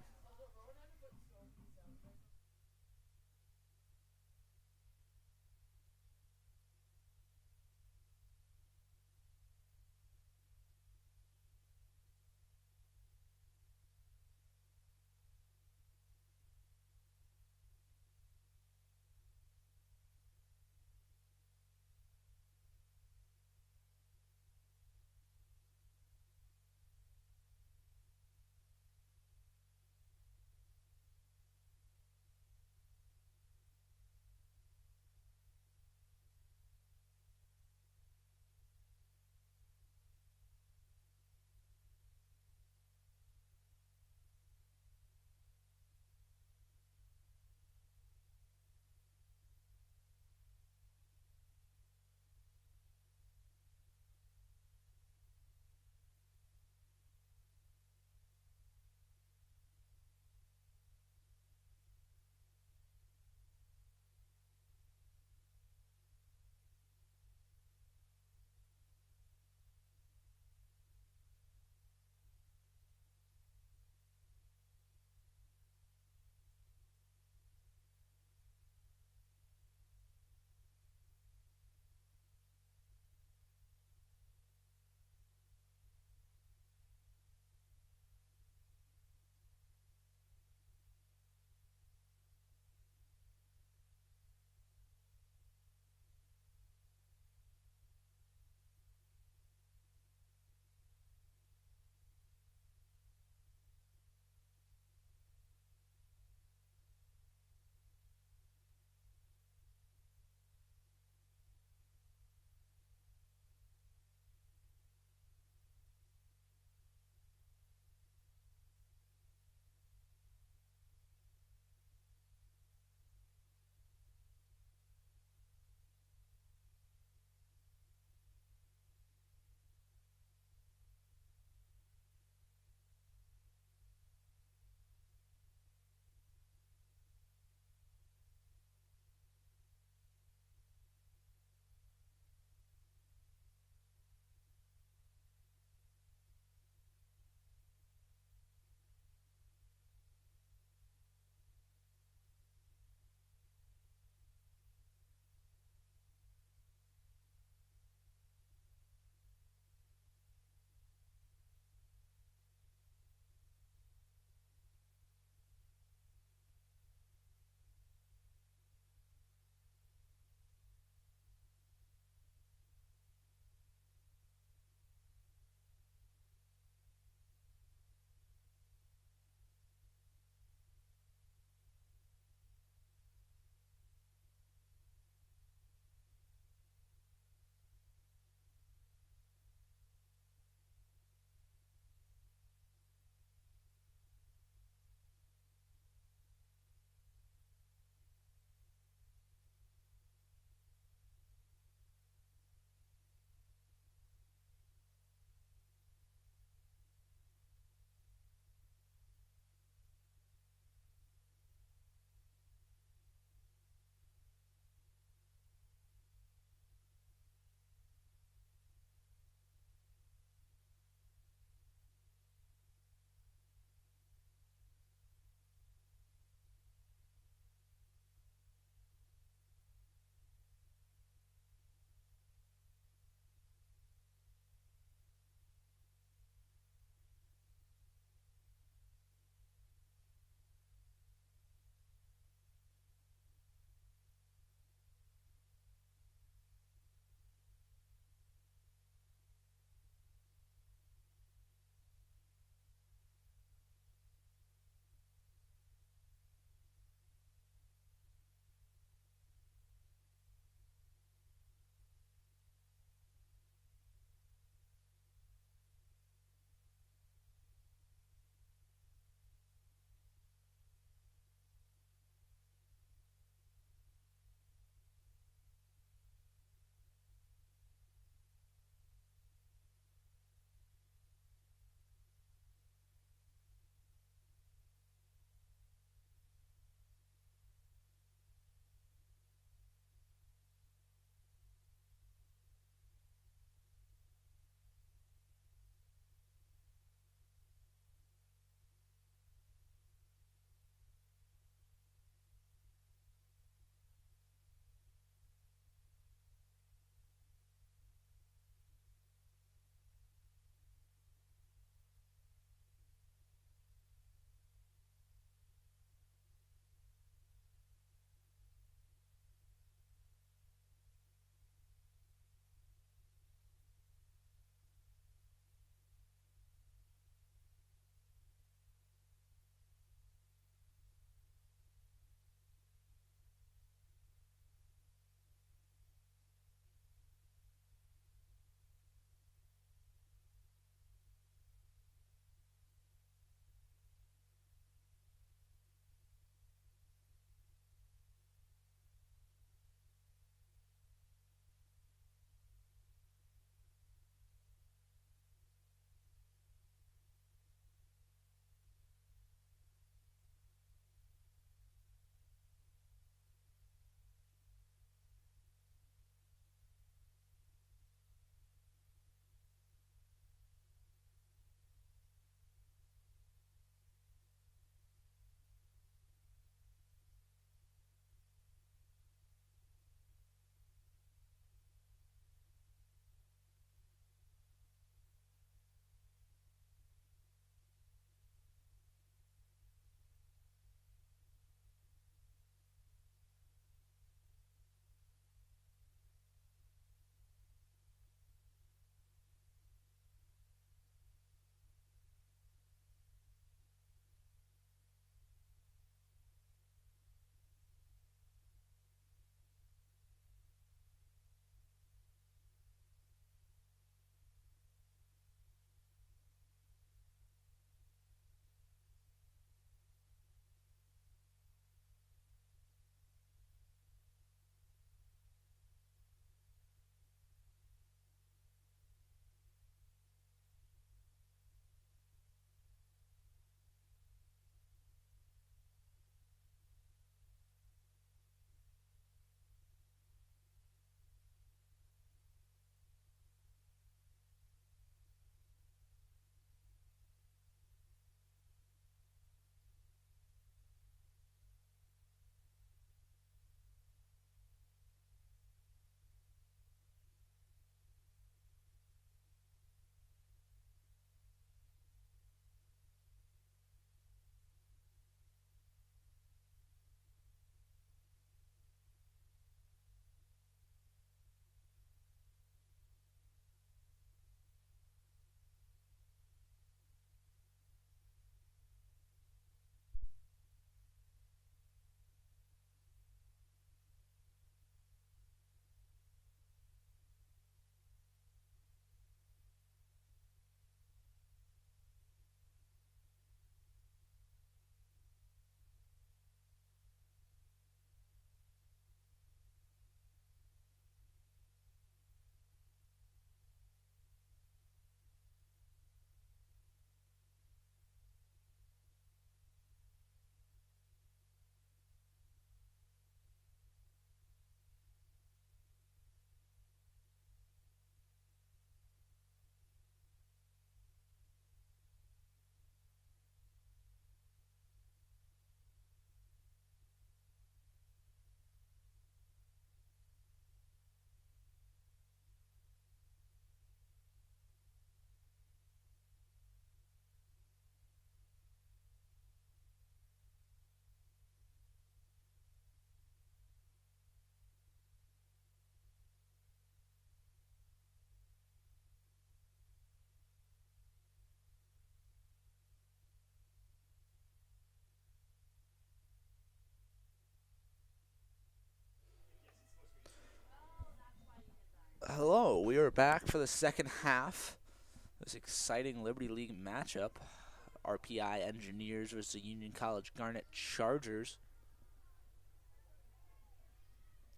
Hello, we are back for the second half. This exciting Liberty League matchup. RPI Engineers versus the Union College Garnet Chargers.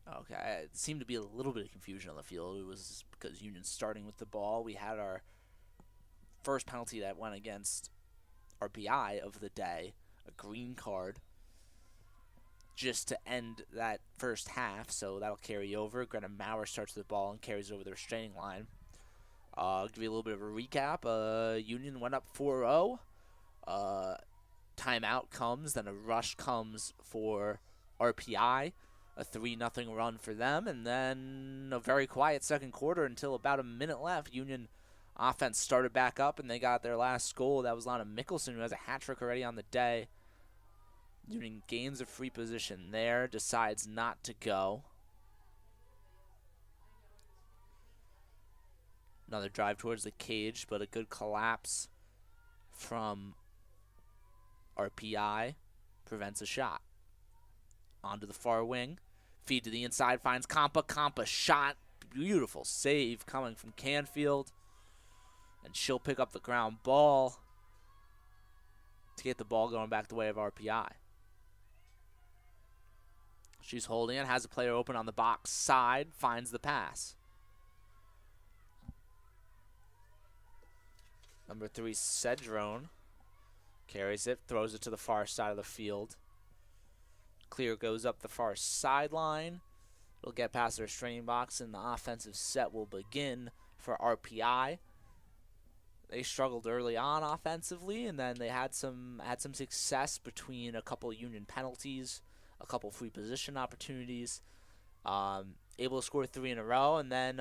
Okay, it seemed to be a little bit of confusion on the field. It was because Union's starting with the ball. We had our first penalty that went against RPI of the day, a green card, just to end that first half, so that'll carry over. Greta Maurer starts with the ball and carries over the restraining line. I'll give you a little bit of a recap. Union went up 4-0. Timeout comes, then a rush comes for RPI, a 3-0 run for them, and then a very quiet second quarter until about a minute left. Union offense started back up, and they got their last goal. That was Lana Mickelson, who has a hat trick already on the day. Union gains a free position there, decides not to go. Another drive towards the cage, but a good collapse from RPI prevents a shot. Onto the far wing. Feed to the inside, finds Compa. Compa shot. Beautiful save coming from Canfield. And she'll pick up the ground ball to get the ball going back the way of RPI. She's holding it, has a player open on the box side, finds the pass. Number 3, Cedrone, carries it, throws it to the far side of the field. Clear goes up the far sideline. It'll get past the restraining box, and the offensive set will begin for RPI. They struggled early on offensively, and then they had some success between a couple of Union penalties, a couple free position opportunities, able to score 3 in a row, and then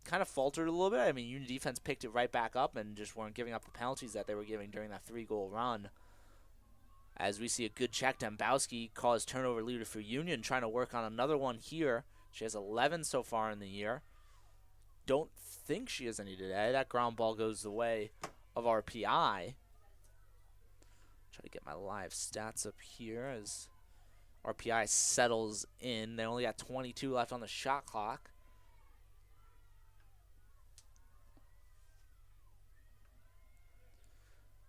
kind of faltered a little bit. I mean, Union defense picked it right back up and just weren't giving up the penalties that they were giving during that 3-goal run. As we see a good check, Dembowski caused turnover leader for Union, trying to work on another one here. She has 11 so far in the year. Don't think she has any today. That ground ball goes the way of RPI. Try to get my live stats up here as RPI settles in. They only got 22 left on the shot clock.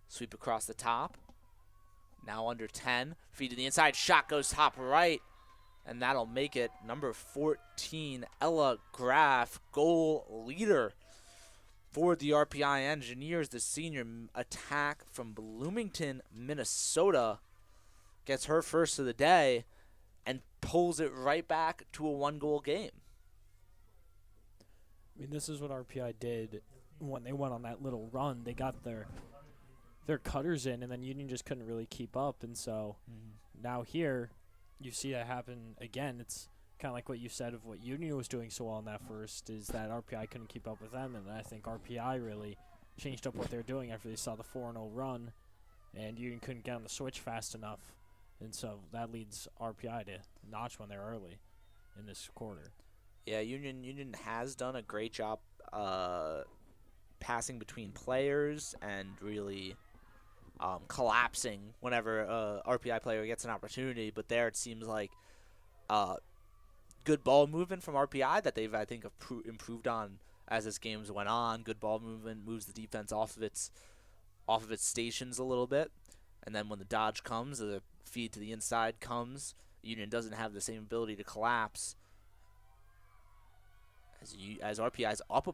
Sweep across the top. Now under 10. Feed to the inside. Shot goes top right. And that'll make it number 14, Ella Graff, goal leader for the RPI Engineers. The senior attack from Bloomington, Minnesota, gets her first of the day and pulls it right back to a 1-goal game. I mean, this is what RPI did when they went on that little run. They got their cutters in, and then Union just couldn't really keep up. And so now here, you see that happen again. It's kind of like what you said of what Union was doing so well in that first, is that RPI couldn't keep up with them, and I think RPI really changed up what they were doing after they saw the 4-0 run, and Union couldn't get on the switch fast enough, and so that leads RPI to notch one there early in this quarter. Yeah, Union has done a great job passing between players and really collapsing whenever a RPI player gets an opportunity, but there it seems like good ball movement from RPI that they've, I think, improved on as this games went on. Good ball movement moves the defense off of its stations a little bit, and then when the dodge comes, the feed to the inside comes. Union doesn't have the same ability to collapse as RPI's up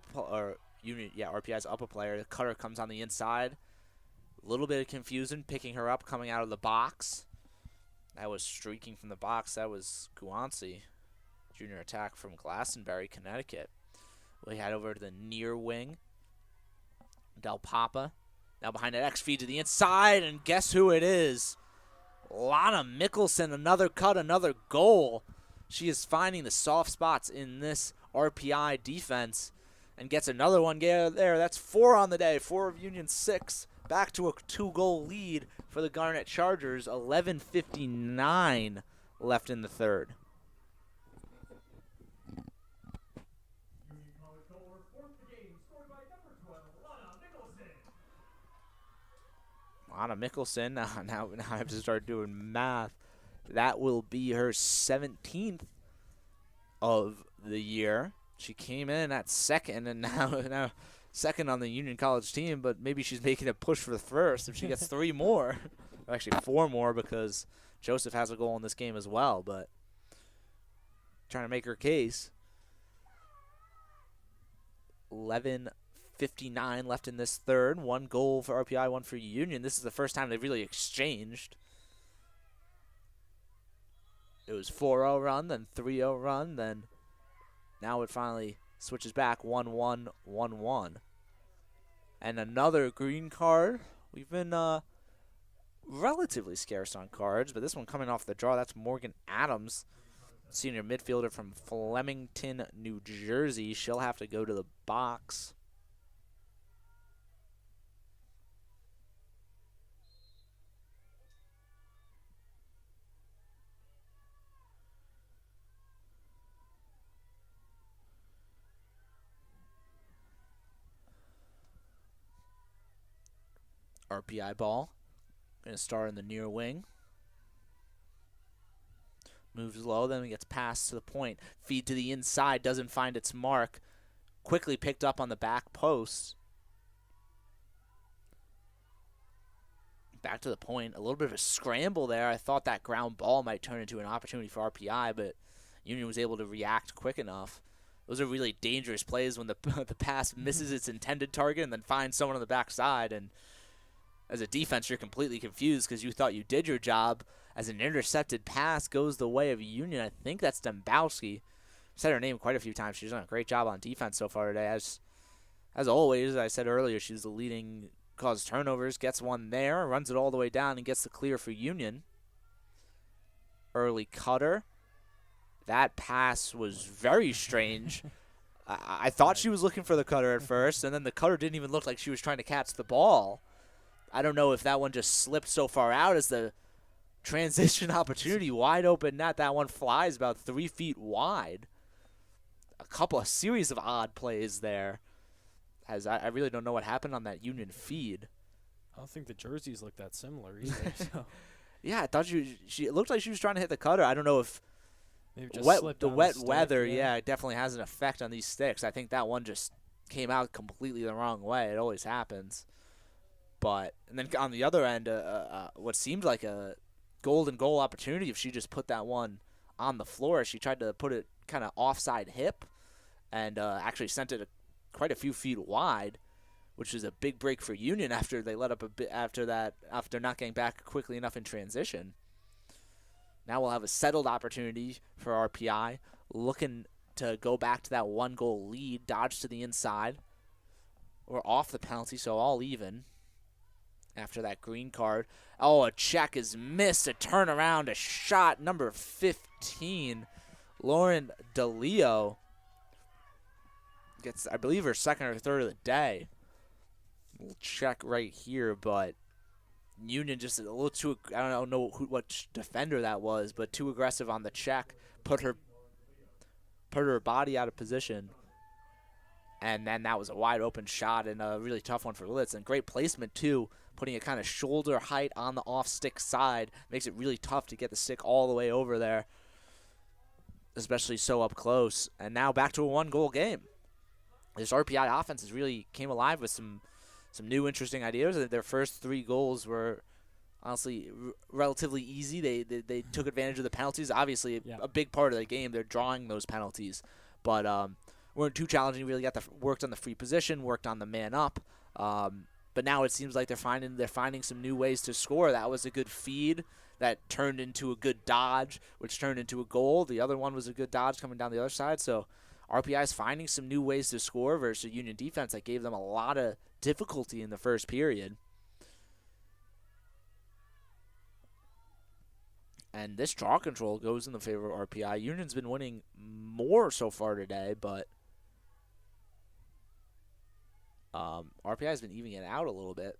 RPI's up a player. The cutter comes on the inside. A little bit of confusion picking her up coming out of the box. That was streaking from the box. That was Guanci. Junior attack from Glastonbury, Connecticut. We head over to the near wing. Del Papa. Now behind that X feed to the inside, and guess who it is? Lana Mickelson, another cut, another goal. She is finding the soft spots in this RPI defense and gets another one there. That's 4 on the day, 4 of Union's 6. Back to a 2-goal lead for the Garnet Chargers. 11:59 left in the third. Lana Mickelson, now I have to start doing math. That will be her 17th of the year. She came in at second, and now second on the Union College team, but maybe she's making a push for the first if she gets 3 more. Or actually 4 more because Joseph has a goal in this game as well, but trying to make her case. 11:59 left in this third. 1 goal for RPI, 1 for Union. This is the first time they've really exchanged. It was 4-0 run, then 3-0 run, then now it finally switches back 1-1, 1-1. And another green card. We've been relatively scarce on cards, but this one coming off the draw, that's Morgan Adams, senior midfielder from Flemington, New Jersey. She'll have to go to the box. RPI ball. Going to start in the near wing. Moves low, then gets passed to the point. Feed to the inside, doesn't find its mark. Quickly picked up on the back post. Back to the point. A little bit of a scramble there. I thought that ground ball might turn into an opportunity for RPI, but Union was able to react quick enough. Those are really dangerous plays when the pass misses its intended target and then finds someone on the backside. And as a defense, you're completely confused because you thought you did your job. As an intercepted pass goes the way of Union, I think that's Dembowski. Said her name quite a few times. She's done a great job on defense so far today. As always, I said earlier, she's the leading cause turnovers. Gets one there, runs it all the way down, and gets the clear for Union. Early cutter. That pass was very strange. I thought she was looking for the cutter at first, and then the cutter didn't even look like she was trying to catch the ball. I don't know if that one just slipped so far out as the transition opportunity wide open net. That one flies about 3 feet wide. A series of odd plays there. As I really don't know what happened on that Union feed. I don't think the jerseys look that similar either. So. Yeah, I thought it looked like she was trying to hit the cutter. I don't know if maybe just the wet stick, weather, it definitely has an effect on these sticks. I think that one just came out completely the wrong way. It always happens. And then on the other end, what seemed like a golden goal opportunity if she just put that one on the floor. She tried to put it kind of offside hip and actually sent it quite a few feet wide, which is a big break for Union after they let up a bit after not getting back quickly enough in transition. Now we'll have a settled opportunity for RPI, looking to go back to that 1-goal lead, dodge to the inside. We're off the penalty, so all even. After that green card. Oh, a check is missed. A turnaround, a shot. Number 15, Lauren DeLeo gets, I believe, her second or third of the day. We'll check right here, but Union just a little too, I don't know what defender that was, but too aggressive on the check. Put her body out of position. And then that was a wide open shot and a really tough one for Litz. And great placement, too. Putting it kind of shoulder height on the off-stick side. Makes it really tough to get the stick all the way over there. Especially so up close. And now back to a 1-goal game. This RPI offense has really came alive with some new interesting ideas. Their first 3 goals were honestly relatively easy. They took advantage of the penalties. Obviously, a big part of the game, they're drawing those penalties. But weren't too challenging. Really worked on the free position, worked on the man up. But now it seems like they're finding some new ways to score. That was a good feed that turned into a good dodge, which turned into a goal. The other one was a good dodge coming down the other side. So RPI is finding some new ways to score versus a Union defense that gave them a lot of difficulty in the first period. And this draw control goes in the favor of RPI. Union's been winning more so far today, but RPI has been evening it out a little bit.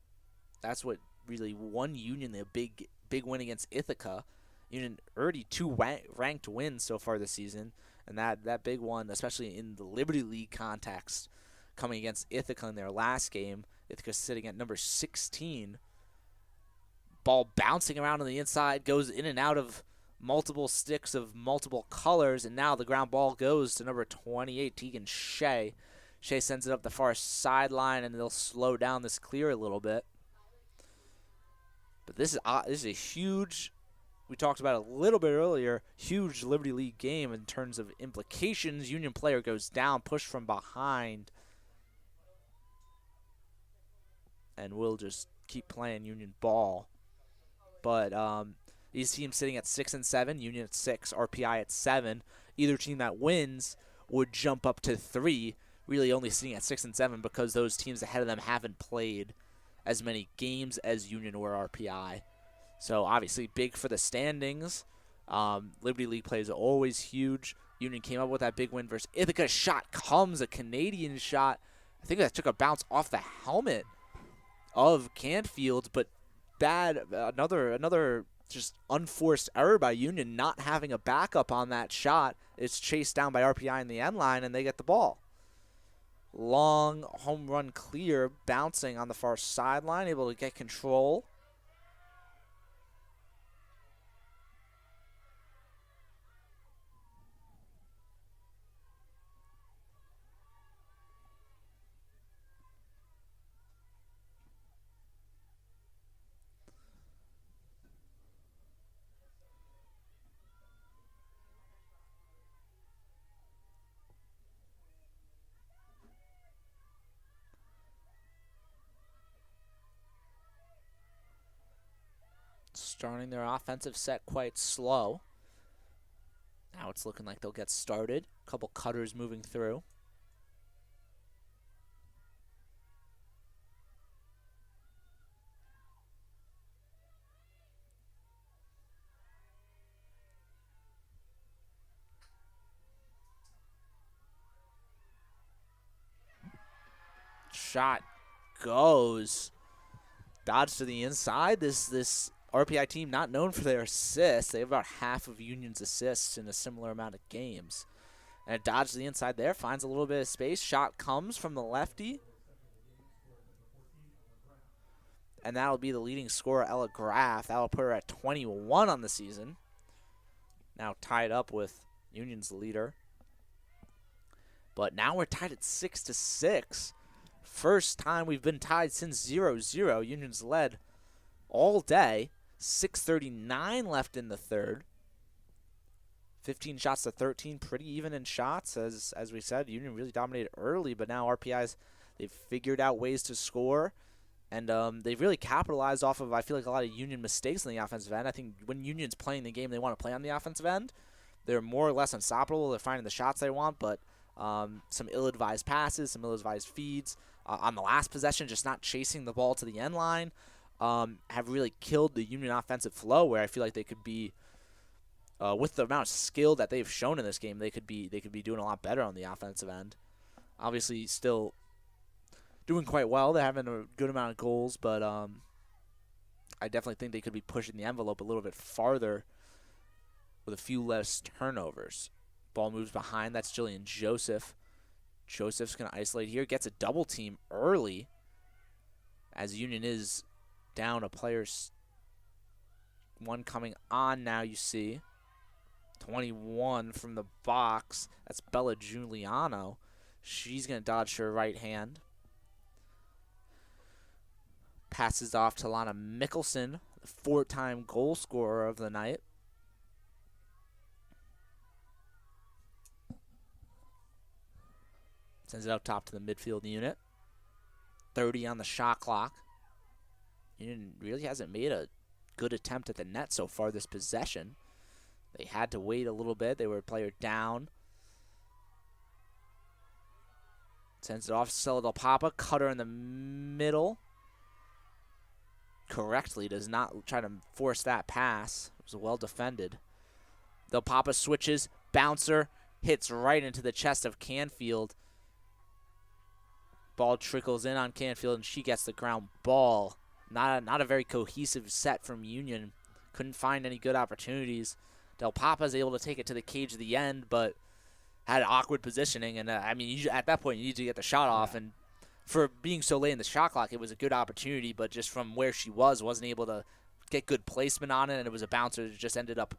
That's what really won Union the big win against Ithaca. Union already 2 ranked wins so far this season, and that big one, especially in the Liberty League context, coming against Ithaca in their last game. Ithaca sitting at number 16. Ball bouncing around on the inside, goes in and out of multiple sticks of multiple colors, and now the ground ball goes to number 28, Tegan Shea. Shea sends it up the far sideline, and they'll slow down this clear a little bit. But this is a huge, we talked about it a little bit earlier, huge Liberty League game in terms of implications. Union player goes down, pushed from behind, and we'll just keep playing Union ball. But these teams sitting at 6 and 7, Union at 6, RPI at 7. Either team that wins would jump up to 3, really only sitting at 6 and 7 because those teams ahead of them haven't played as many games as Union or RPI. So obviously big for the standings. Liberty League play is always huge. Union came up with that big win versus Ithaca. Shot comes, a Canadian shot. I think that took a bounce off the helmet of Canfield, but bad. Another just unforced error by Union, not having a backup on that shot. It's chased down by RPI in the end line, and they get the ball. Long home run clear, bouncing on the far sideline, able to get control. Starting their offensive set quite slow. Now it's looking like they'll get started. A couple cutters moving through. Shot goes. Dodge to the inside. This RPI team not known for their assists. They have about half of Union's assists in a similar amount of games. And a dodge to the inside there. Finds a little bit of space. Shot comes from the lefty. And that'll be the leading scorer, Ella Graff. That'll put her at 21 on the season. Now tied up with Union's leader. But now we're tied at 6-6. First time we've been tied since 0-0. Union's led all day. 6:39 left in the third. 15 shots to 13, pretty even in shots. As we said, Union really dominated early, but now RPI's, they've figured out ways to score, and they've really capitalized off of, I feel like, a lot of Union mistakes on the offensive end. I think when Union's playing the game they want to play on the offensive end, they're more or less unstoppable. They're finding the shots they want, but some ill-advised passes, some ill-advised feeds. On the last possession, just not chasing the ball to the end line. Have really killed the Union offensive flow, where I feel like they could be, with the amount of skill that they've shown in this game, they could be doing a lot better on the offensive end. Obviously, still doing quite well. They're having a good amount of goals, but I definitely think they could be pushing the envelope a little bit farther with a few less turnovers. Ball moves behind. That's Jillian Joseph. Joseph's going to isolate here. Gets a double team early, as Union is down a player's one coming on now. You see 21 from the box. That's Bella Giuliano. She's going to dodge her right hand. Passes off to Lana Mickelson, the 4-time goal scorer of the night. Sends it out top to the midfield unit. 30 on the shot clock. Union really hasn't made a good attempt at the net so far this possession. They had to wait a little bit. They were a player down. Sends it off to Stella Del Papa. Cutter in the middle. Correctly does not try to force that pass. It was well defended. Del Papa switches. Bouncer hits right into the chest of Canfield. Ball trickles in on Canfield, and she gets the ground ball. Not a very cohesive set from Union. Couldn't find any good opportunities. Del Papa's able to take it to the cage at the end, but had awkward positioning. And, I mean, at that point, you need to get the shot off. And for being so late in the shot clock, it was a good opportunity, but just from where she wasn't able to get good placement on it, and it was a bouncer that just ended up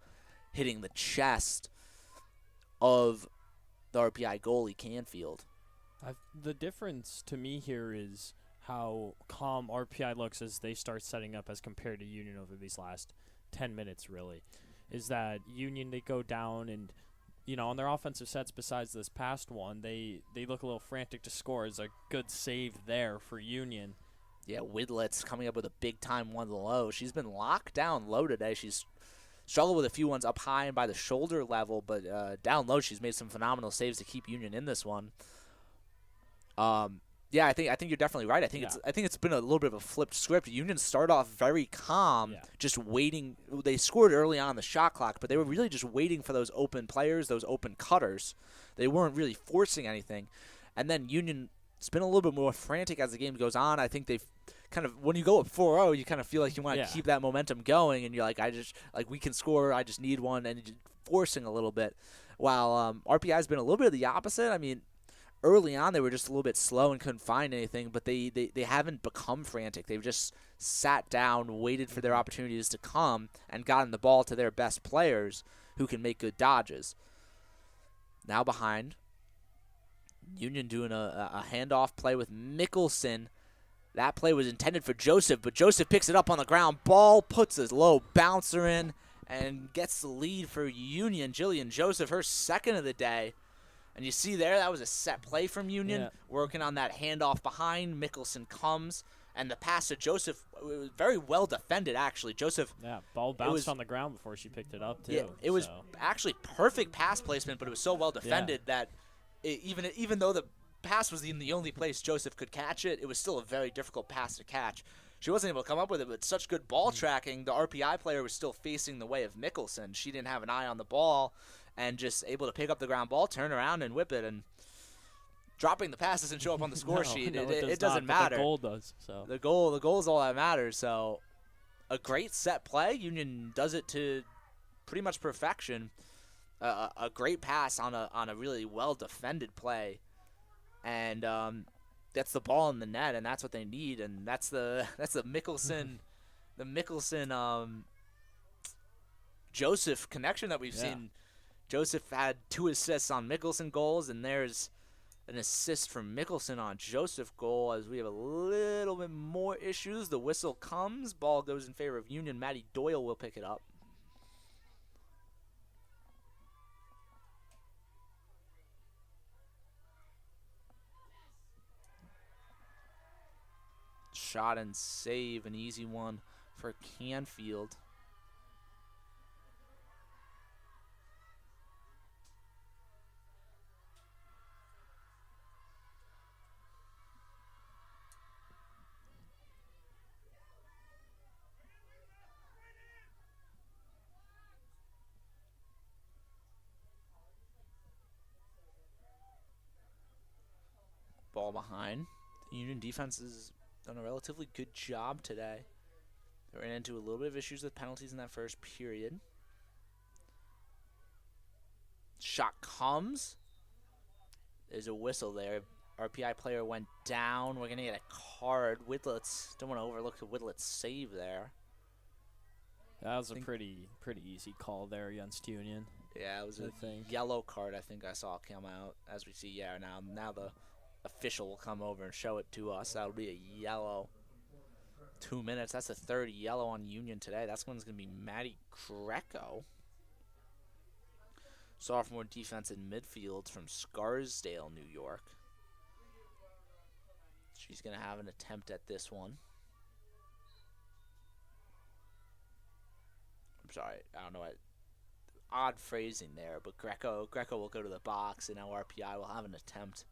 hitting the chest of the RPI goalie Canfield. The difference to me here is how calm RPI looks as they start setting up as compared to Union over these last 10 minutes, really. Is that Union, they go down and, on their offensive sets besides this past one, they look a little frantic to score. It's a good save there for Union. Yeah, Widlet's coming up with a big-time one low. She's been locked down low today. She's struggled with a few ones up high and by the shoulder level, but down low she's made some phenomenal saves to keep Union in this one. Yeah, I think you're definitely right. I think it's been a little bit of a flipped script. Union started off very calm, just waiting. They scored early on the shot clock, but they were really just waiting for those open players, those open cutters. They weren't really forcing anything. And then Union's been a little bit more frantic as the game goes on. I think they've kind of, when you go up 4-0, you kind of feel like you want to keep that momentum going, and you're like, we can score, I just need one, and you're forcing a little bit. While RPI's been a little bit of the opposite. I mean, early on, they were just a little bit slow and couldn't find anything, but they haven't become frantic. They've just sat down, waited for their opportunities to come, and gotten the ball to their best players who can make good dodges. Now behind, Union doing a handoff play with Mickelson. That play was intended for Joseph, but Joseph picks it up on the ground. Ball puts a low bouncer in and gets the lead for Union. Jillian Joseph, her second of the day. And you see there, that was a set play from Union, working on that handoff behind. Mickelson comes, and the pass to Joseph, it was very well defended, actually. Joseph. Yeah, ball bounced on the ground before she picked it up, too. Yeah, it was actually perfect pass placement, but it was so well defended that even though the pass was in the only place Joseph could catch it, it was still a very difficult pass to catch. She wasn't able to come up with it, but such good ball tracking, the RPI player was still facing the way of Mickelson. She didn't have an eye on the ball, and just able to pick up the ground ball, turn around, and whip it. And dropping the pass doesn't show up on the score sheet. It doesn't matter. The goal does. So the goal is all that matters. So a great set play. Union does it to pretty much perfection. A great pass on a really well defended play, and gets the ball in the net, and that's what they need. And that's the Mickelson Joseph connection that we've seen. Joseph had 2 assists on Mickelson goals, and there's an assist from Mickelson on Joseph goal as we have a little bit more issues. The whistle comes. Ball goes in favor of Union. Maddie Doyle will pick it up. Shot and save, an easy one for Canfield. Ball behind. The Union defense has done a relatively good job today. They ran into a little bit of issues with penalties in that first period. Shot comes. There's a whistle there. RPI player went down. We're going to get a card. Whitlett's, don't want to overlook the Whitlett's save there. That was a pretty easy call there against Union. Yeah, it was a yellow card I think I saw come out. As we see, now the official will come over and show it to us. That'll be a yellow. 2 minutes. That's the third yellow on Union today. That's one's going to be Maddie Greco. Sophomore defense in midfield from Scarsdale, New York. She's going to have an attempt at this one. I'm sorry. I don't know what odd phrasing there, but Greco will go to the box, and now RPI will have an attempt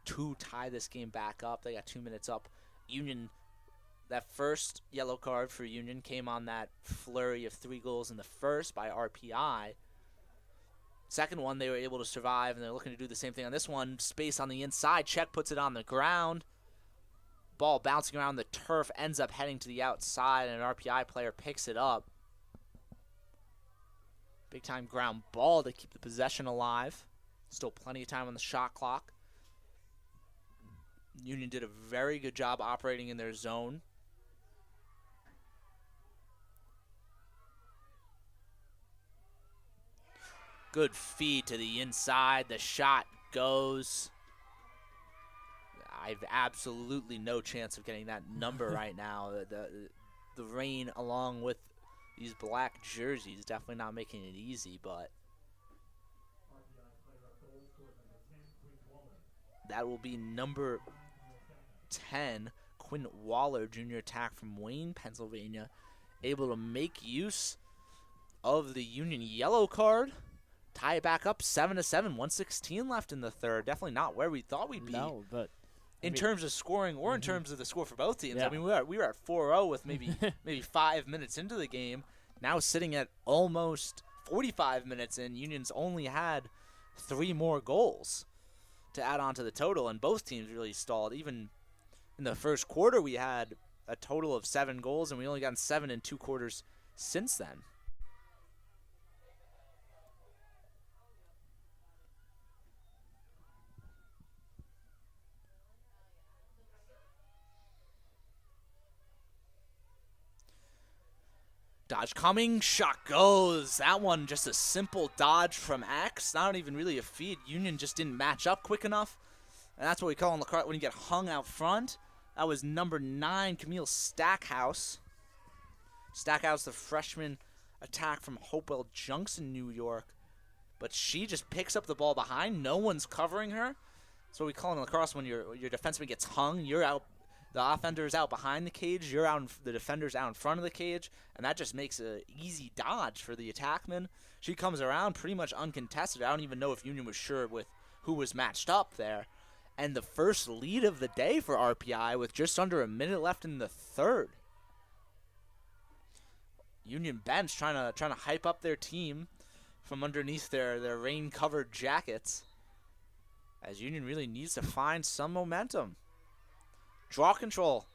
to tie this game back up. They got 2 minutes up. Union, that first yellow card for Union came on that flurry of 3 goals in the first by RPI. Second one, they were able to survive, and they're looking to do the same thing on this one. Space on the inside. Check puts it on the ground. Ball bouncing around the turf, ends up heading to the outside, and an RPI player picks it up. Big time ground ball to keep the possession alive. Still plenty of time on the shot clock. Union did a very good job operating in their zone. Good feed to the inside. The shot goes. I've absolutely no chance of getting that number right now. The rain along with these black jerseys definitely not making it easy, but that will be number 10, Quinn Waller, junior attack from Wayne, Pennsylvania, able to make use of the Union yellow card. Tie it back up 7-7, 1:16 left in the third. Definitely not where we thought we'd be. No, but in terms of scoring or in terms of the score for both teams. Yeah. I mean, we were at 4-0 with maybe 5 minutes into the game. Now sitting at almost 45 minutes in, Union's only had 3 more goals to add on to the total, and both teams really stalled. Even in the first quarter, we had a total of 7 goals, and we only gotten 7 in 2 quarters since then. Dodge coming, shot goes. That one just a simple dodge from X. Not even really a feed. Union just didn't match up quick enough. And that's what we call in Lacrosse when you get hung out front. That was number 9, Camille Stackhouse. Stackhouse, the freshman attack from Hopewell Junction, New York. But she just picks up the ball behind. No one's covering her. That's what we call in Lacrosse when your defenseman gets hung. You're out. The offender's out behind the cage. You're out. The defender's out in front of the cage, and that just makes an easy dodge for the attackman. She comes around pretty much uncontested. I don't even know if Union was sure with who was matched up there. And the first lead of the day for RPI with just under a minute left in the third. Union bench trying to hype up their team from underneath their rain-covered jackets, as Union really needs to find some momentum. Draw control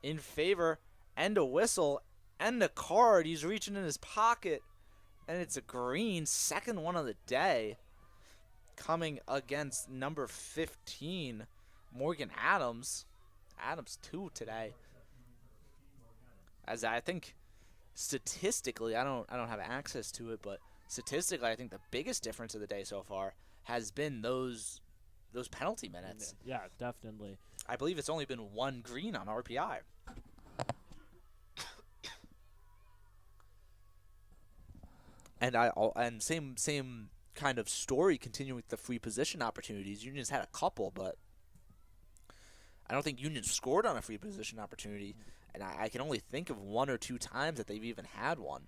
in favor, and a whistle, and a card. He's reaching in his pocket, and it's a green, second one of the day, coming against number 15, Morgan Adams. Adams 2 today. As I think statistically, I don't have access to it, but statistically, I think the biggest difference of the day so far has been those penalty minutes. Yeah, definitely. I believe it's only been 1 green on RPI. And same kind of story continuing with the free position opportunities. Union's had a couple, but I don't think Union scored on a free position opportunity, and I can only think of 1 or 2 times that they've even had one.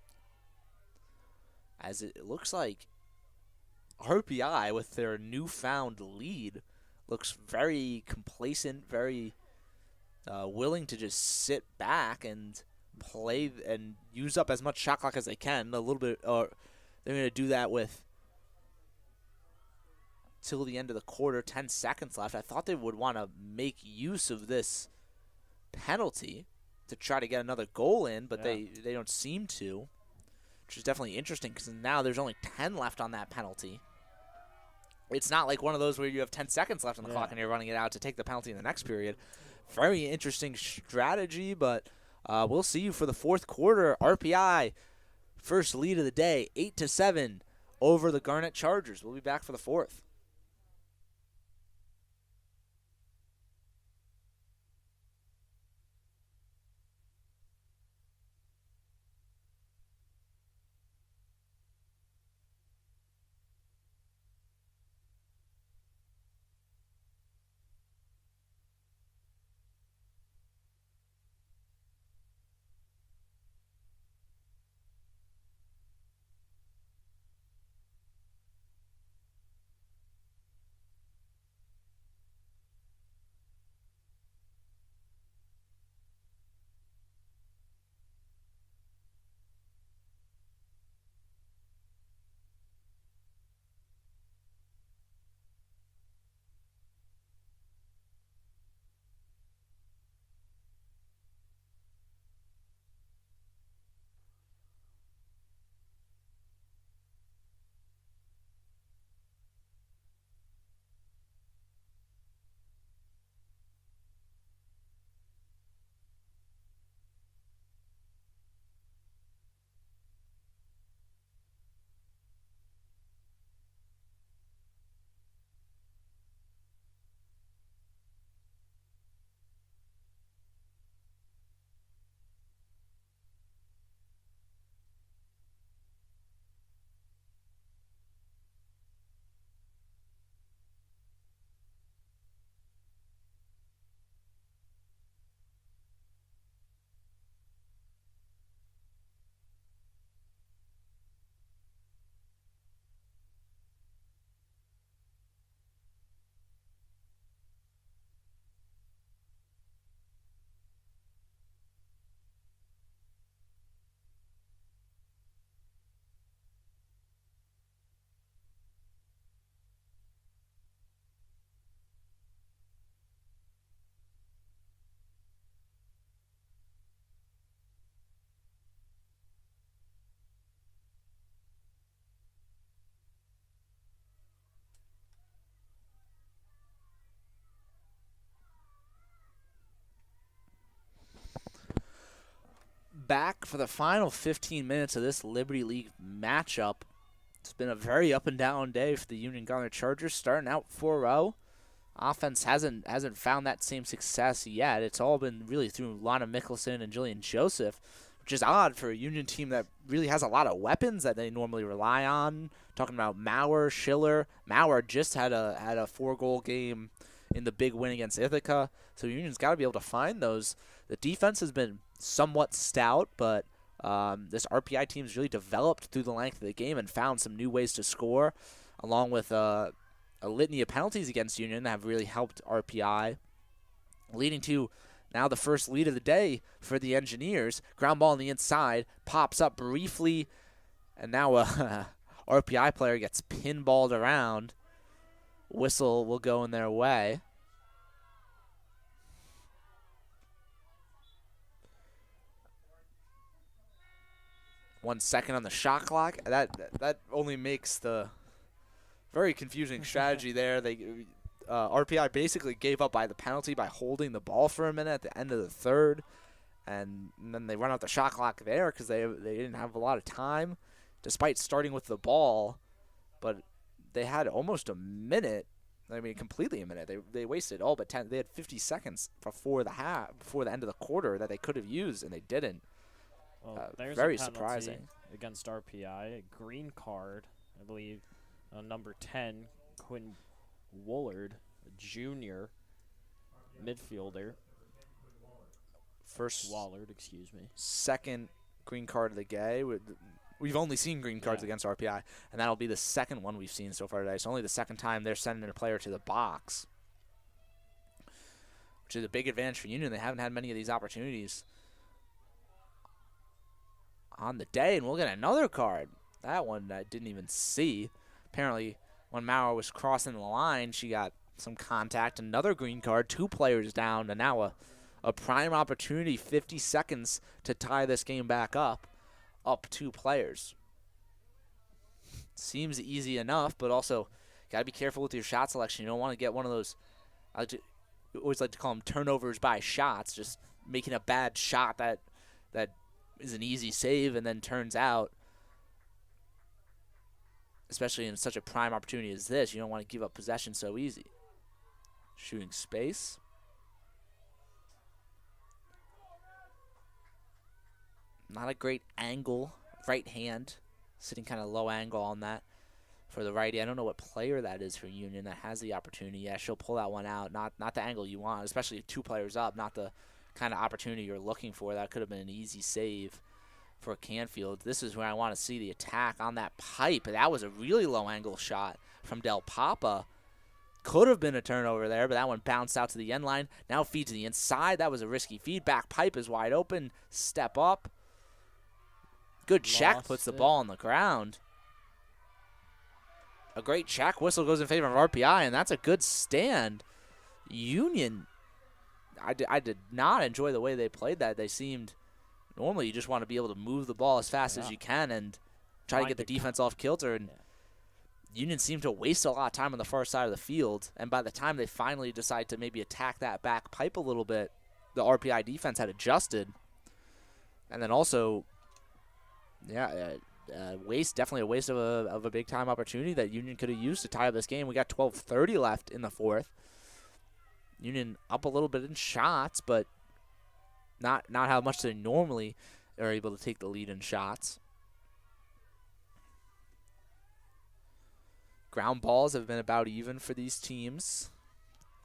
As it looks like RPI, with their newfound lead, looks very complacent, very willing to just sit back and play and use up as much shot clock as they can. A little bit, they're going to do that with till the end of the quarter, 10 seconds left. I thought they would want to make use of this penalty to try to get another goal in, but they don't seem to, which is definitely interesting because now there's only 10 left on that penalty. It's not like one of those where you have 10 seconds left on the clock and you're running it out to take the penalty in the next period. Very interesting strategy, but we'll see you for the fourth quarter. RPI, first lead of the day, 8-7 over the Garnet Chargers. We'll be back for the fourth. back for the final 15 minutes of this Liberty League matchup. It's been a very up and down day for the Union Garnet Chargers, starting out 4-0. Offense hasn't found that same success yet. It's all been really through Lana Mickelson and Jillian Joseph, which is odd for a Union team that really has a lot of weapons that they normally rely on. Talking about Maurer, Schiller. Maurer just had a 4-goal game in the big win against Ithaca, so Union's got to be able to find those. The defense has been somewhat stout, but this RPI team's really developed through the length of the game and found some new ways to score, along with a litany of penalties against Union that have really helped RPI, leading to now the first lead of the day for the Engineers. Ground ball on the inside, pops up briefly, and now a RPI player gets pinballed around. Whistle will go in their way. One second on the shot clock. That only makes the very confusing strategy there. RPI basically gave up by the penalty by holding the ball for a minute at the end of the third, and then they run out the shot clock there because they didn't have a lot of time, despite starting with the ball. But they had almost a minute. I mean, completely a minute. They wasted all but 10. They had 50 seconds before the end of the quarter that they could have used, and they didn't. Well, there's very a penalty surprising against RPI. A green card, I believe, number 10, Quinn Woolard, a junior midfielder. First Wallard, excuse me. Second green card of the day. We've only seen green cards against RPI, and that'll be the second one we've seen so far today. It's only the second time they're sending a player to the box, which is a big advantage for Union. They haven't had many of these opportunities on the day, and we'll get another card. That one I didn't even see. Apparently, when Maurer was crossing the line, she got some contact. Another green card, 2 players down, and now a prime opportunity, 50 seconds to tie this game back up 2 players. Seems easy enough, but also got to be careful with your shot selection. You don't want to get one of those, I always like to call them turnovers by shots, just making a bad shot that is an easy save and then turns out, especially in such a prime opportunity as this, you don't want to give up possession so easy. Shooting space. Not a great angle. Right hand. Sitting kind of low angle on that for the righty. I don't know what player that is for Union that has the opportunity. Yeah, she'll pull that one out. Not the angle you want, especially 2 players up. Not the kind of opportunity you're looking for. That could have been an easy save for Canfield. This is where I want to see the attack on that pipe. That was a really low angle shot from Del Papa. Could have been a turnover there, but that one bounced out to the end line. Now feed to the inside. That was a risky feed. Back pipe is wide open. Step up. Good check. Puts the ball on the ground. A great check. Whistle goes in favor of RPI, and that's a good stand. Union, I did not enjoy the way they played that. They seemed, normally you just want to be able to move the ball as fast as you can and try to get the defense off kilter. And Union seemed to waste a lot of time on the far side of the field. And by the time they finally decide to maybe attack that back pipe a little bit, the RPI defense had adjusted. And then also, definitely a waste of a big time opportunity that Union could have used to tie up this game. We got 12:30 left in the fourth. Union up a little bit in shots, but not how much they normally are able to take the lead in shots. Ground balls have been about even for these teams.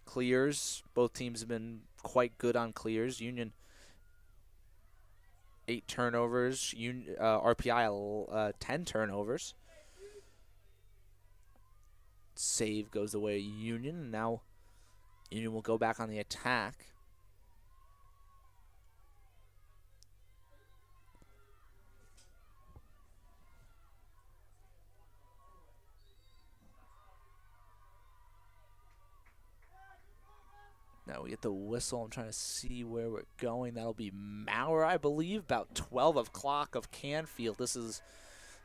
Clears, both teams have been quite good on clears. Union 8 turnovers, RPI 10 turnovers. Save goes the way of Union, and now Union will go back on the attack. Now we get the whistle. I'm trying to see where we're going. That'll be Maurer, I believe, about 12 o'clock of Canfield. This is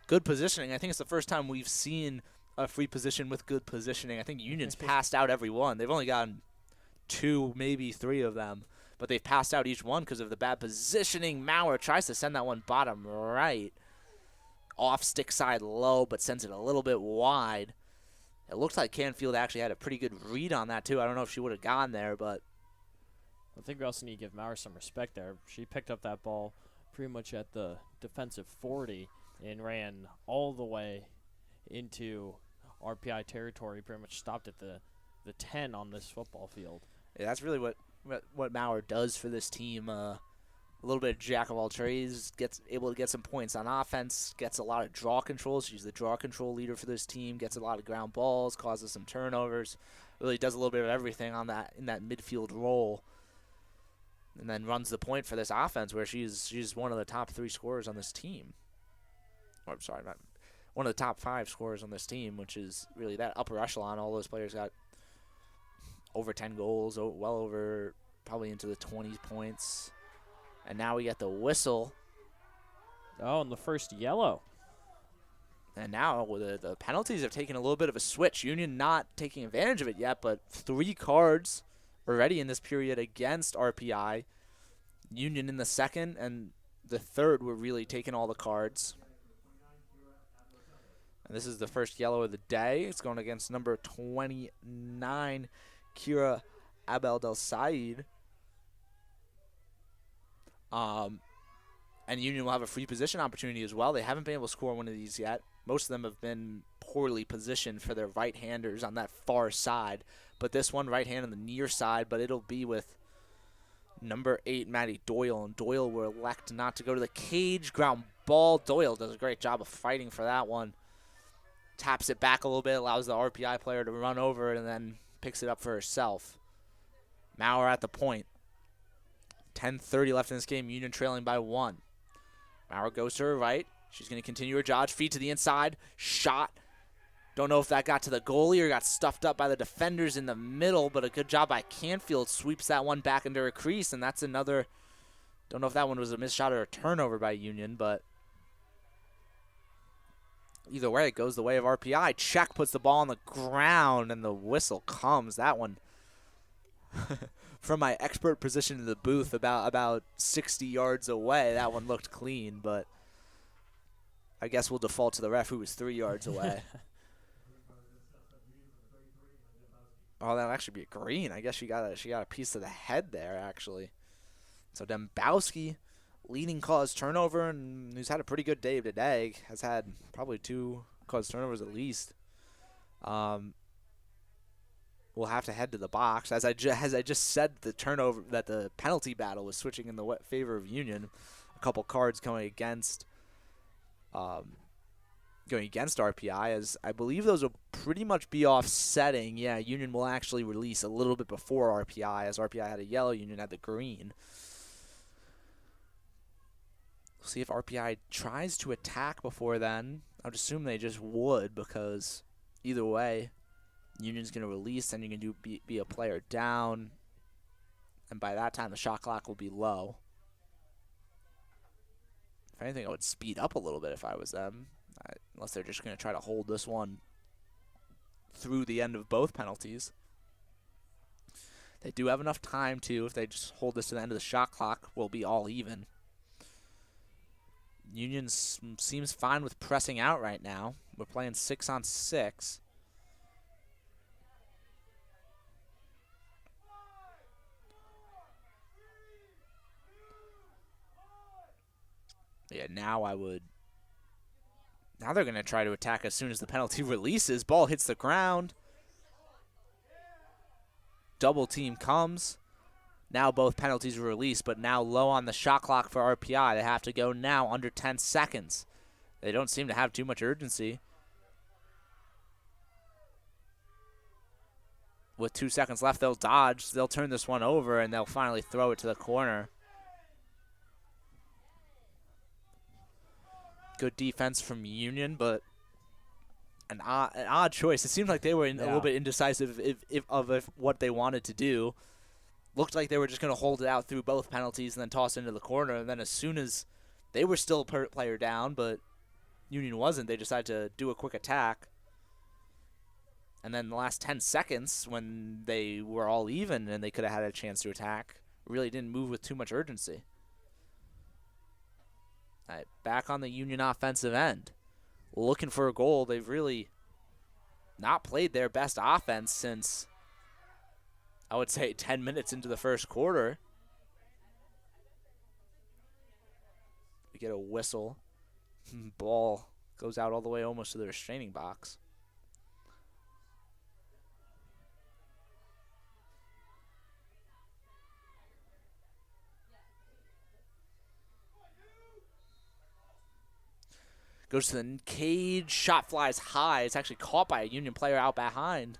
good positioning. I think it's the first time we've seen a free position with good positioning. I think Union's passed out every one. They've only gotten 2, maybe 3 of them. but they've passed out each one because of the bad positioning. Maurer tries to send that one bottom right. Off stick side low, but sends it a little bit wide. It looks like Canfield actually had a pretty good read on that, too. I don't know if she would have gone there, but I think we also need to give Maurer some respect there. She picked up that ball pretty much at the defensive 40 and ran all the way into RPI territory, pretty much stopped at the 10 on this football field. Yeah, that's really what Maurer does for this team. A little bit of jack of all trades, gets able to get some points on offense, gets a lot of draw control. She's the draw control leader for this team, gets a lot of ground balls, causes some turnovers, really does a little bit of everything on that in that midfield role. And then runs the point for this offense where she's one of the top 3 scorers on this team. Or, I'm sorry, not one of the top 5 scorers on this team, which is really that upper echelon. All those players got over 10 goals, well over probably into the 20 points. And now we get the whistle. Oh, and the first yellow. And now the penalties have taken a little bit of a switch. Union not taking advantage of it yet, but 3 cards already in this period against RPI. Union in the second, and the third were really taking all the cards. And this is the first yellow of the day. It's going against number 29, Kira Abel Del Said. And Union will have a free position opportunity as well. They haven't been able to score one of these yet. Most of them have been poorly positioned for their right-handers on that far side. But this one, right hand on the near side, but it'll be with number 8, Maddie Doyle. And Doyle will elect not to go to the cage. Ground ball. Doyle does a great job of fighting for that one. Taps it back a little bit, allows the RPI player to run over it, and then picks it up for herself. Maurer at the point. 10:30 left in this game. Union trailing by 1. Maurer goes to her right. She's going to continue her dodge. Feed to the inside. Shot. Don't know if that got to the goalie or got stuffed up by the defenders in the middle, but a good job by Canfield. Sweeps that one back into her crease, and that's another. Don't know if that one was a missed shot or a turnover by Union, but either way, it goes the way of RPI. Check puts the ball on the ground, and the whistle comes. That one, from my expert position in the booth, about 60 yards away, that one looked clean, but I guess we'll default to the ref who was 3 yards away. Oh, that'll actually be a green. I guess she got a piece of the head there, actually. So Dembowski, leading cause turnover, and who's had a pretty good day today, has had probably 2 cause turnovers at least. We'll have to head to the box. As I just said, the turnover that the penalty battle was switching in the favor of Union. A couple cards going against RPI, as I believe those will pretty much be offsetting. Yeah, Union will actually release a little bit before RPI, as RPI had a yellow, Union had the green. We'll see if RPI tries to attack before then. I would assume they just would, because either way, Union's going to release, and you can be a player down, and by that time the shot clock will be low. If anything, I would speed up a little bit if I was them. Unless they're just going to try to hold this one through the end of both penalties. They do have enough time, too. If they just hold this to the end of the shot clock, we'll be all even. Union seems fine with pressing out right now. We're playing 6-on-6. Yeah, now they're going to try to attack as soon as the penalty releases. Ball hits the ground. Double team comes. Now both penalties are released, but now low on the shot clock for RPI. They have to go now under 10 seconds. They don't seem to have too much urgency. With 2 seconds left, they'll dodge. They'll turn this one over, and they'll finally throw it to the corner. Good defense from Union, but an odd choice. It seemed like they were a little bit indecisive of what they wanted to do. Looked like they were just going to hold it out through both penalties and then toss it into the corner. And then as soon as they were still a player down, but Union wasn't, they decided to do a quick attack. And then the last 10 seconds, when they were all even and they could have had a chance to attack, really didn't move with too much urgency. All right, back on the Union offensive end. Looking for a goal. They've really not played their best offense since, I would say, 10 minutes into the first quarter. We get a whistle. Ball goes out all the way almost to the restraining box. Goes to the cage. Shot flies high. It's actually caught by a Union player out behind.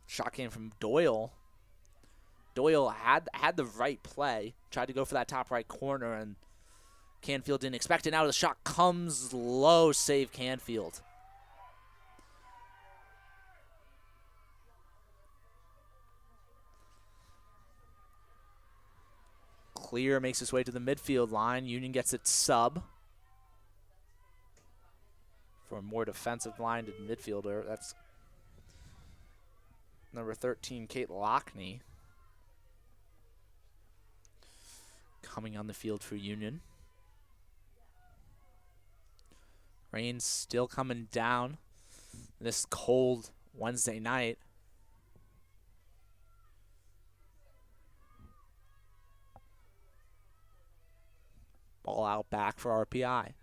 Shot came from Doyle. Doyle had the right play. Tried to go for that top right corner, and Canfield didn't expect it. Now the shot comes low. Save Canfield. Clear makes its way to the midfield line. Union gets its sub for a more defensive-minded midfielder. That's number 13, Kate Lockney, coming on the field for Union. Rain's still coming down this cold Wednesday night. Ball out back for RPI.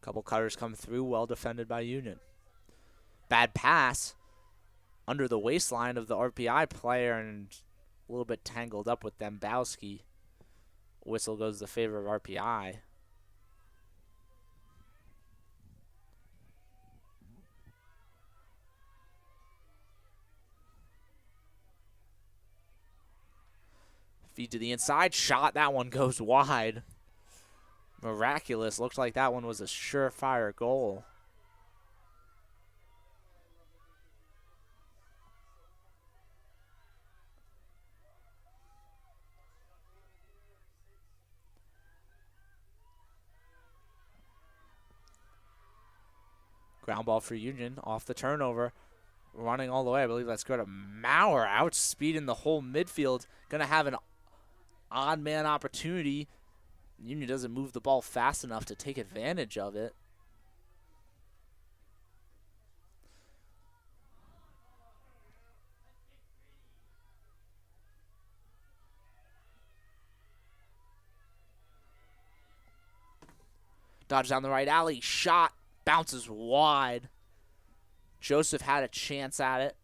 Couple cutters come through, well defended by Union. Bad pass under the waistline of the RPI player and a little bit tangled up with Dembowski. Whistle goes in favor of RPI. Feed to the inside, shot, that one goes wide. Miraculous, looks like that one was a surefire goal. Ground ball for Union, off the turnover. Running all the way, I believe that's going to Maurer, outspeeding the whole midfield. Going to have an odd man opportunity. Union doesn't move the ball fast enough to take advantage of it. Dodge down the right alley, shot, bounces wide. Joseph had a chance at it.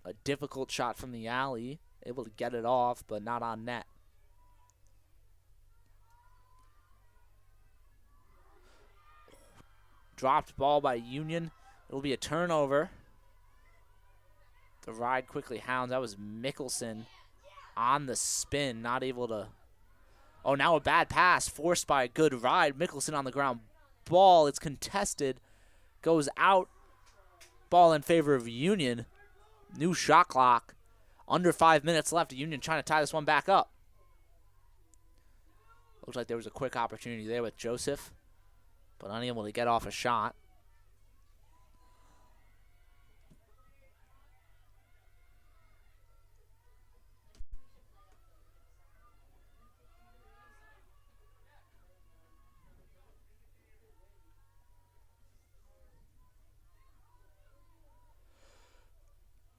A difficult shot from the alley, able to get it off, but not on net. Dropped ball by Union. It'll be a turnover. The ride quickly hounds. That was Mickelson on the spin, not able to. Oh, now a bad pass, forced by a good ride. Mickelson on the ground. Ball, it's contested. Goes out. Ball in favor of Union. New shot clock. Under 5 minutes left. Union trying to tie this one back up. Looks like there was a quick opportunity there with Joseph, but unable to get off a shot.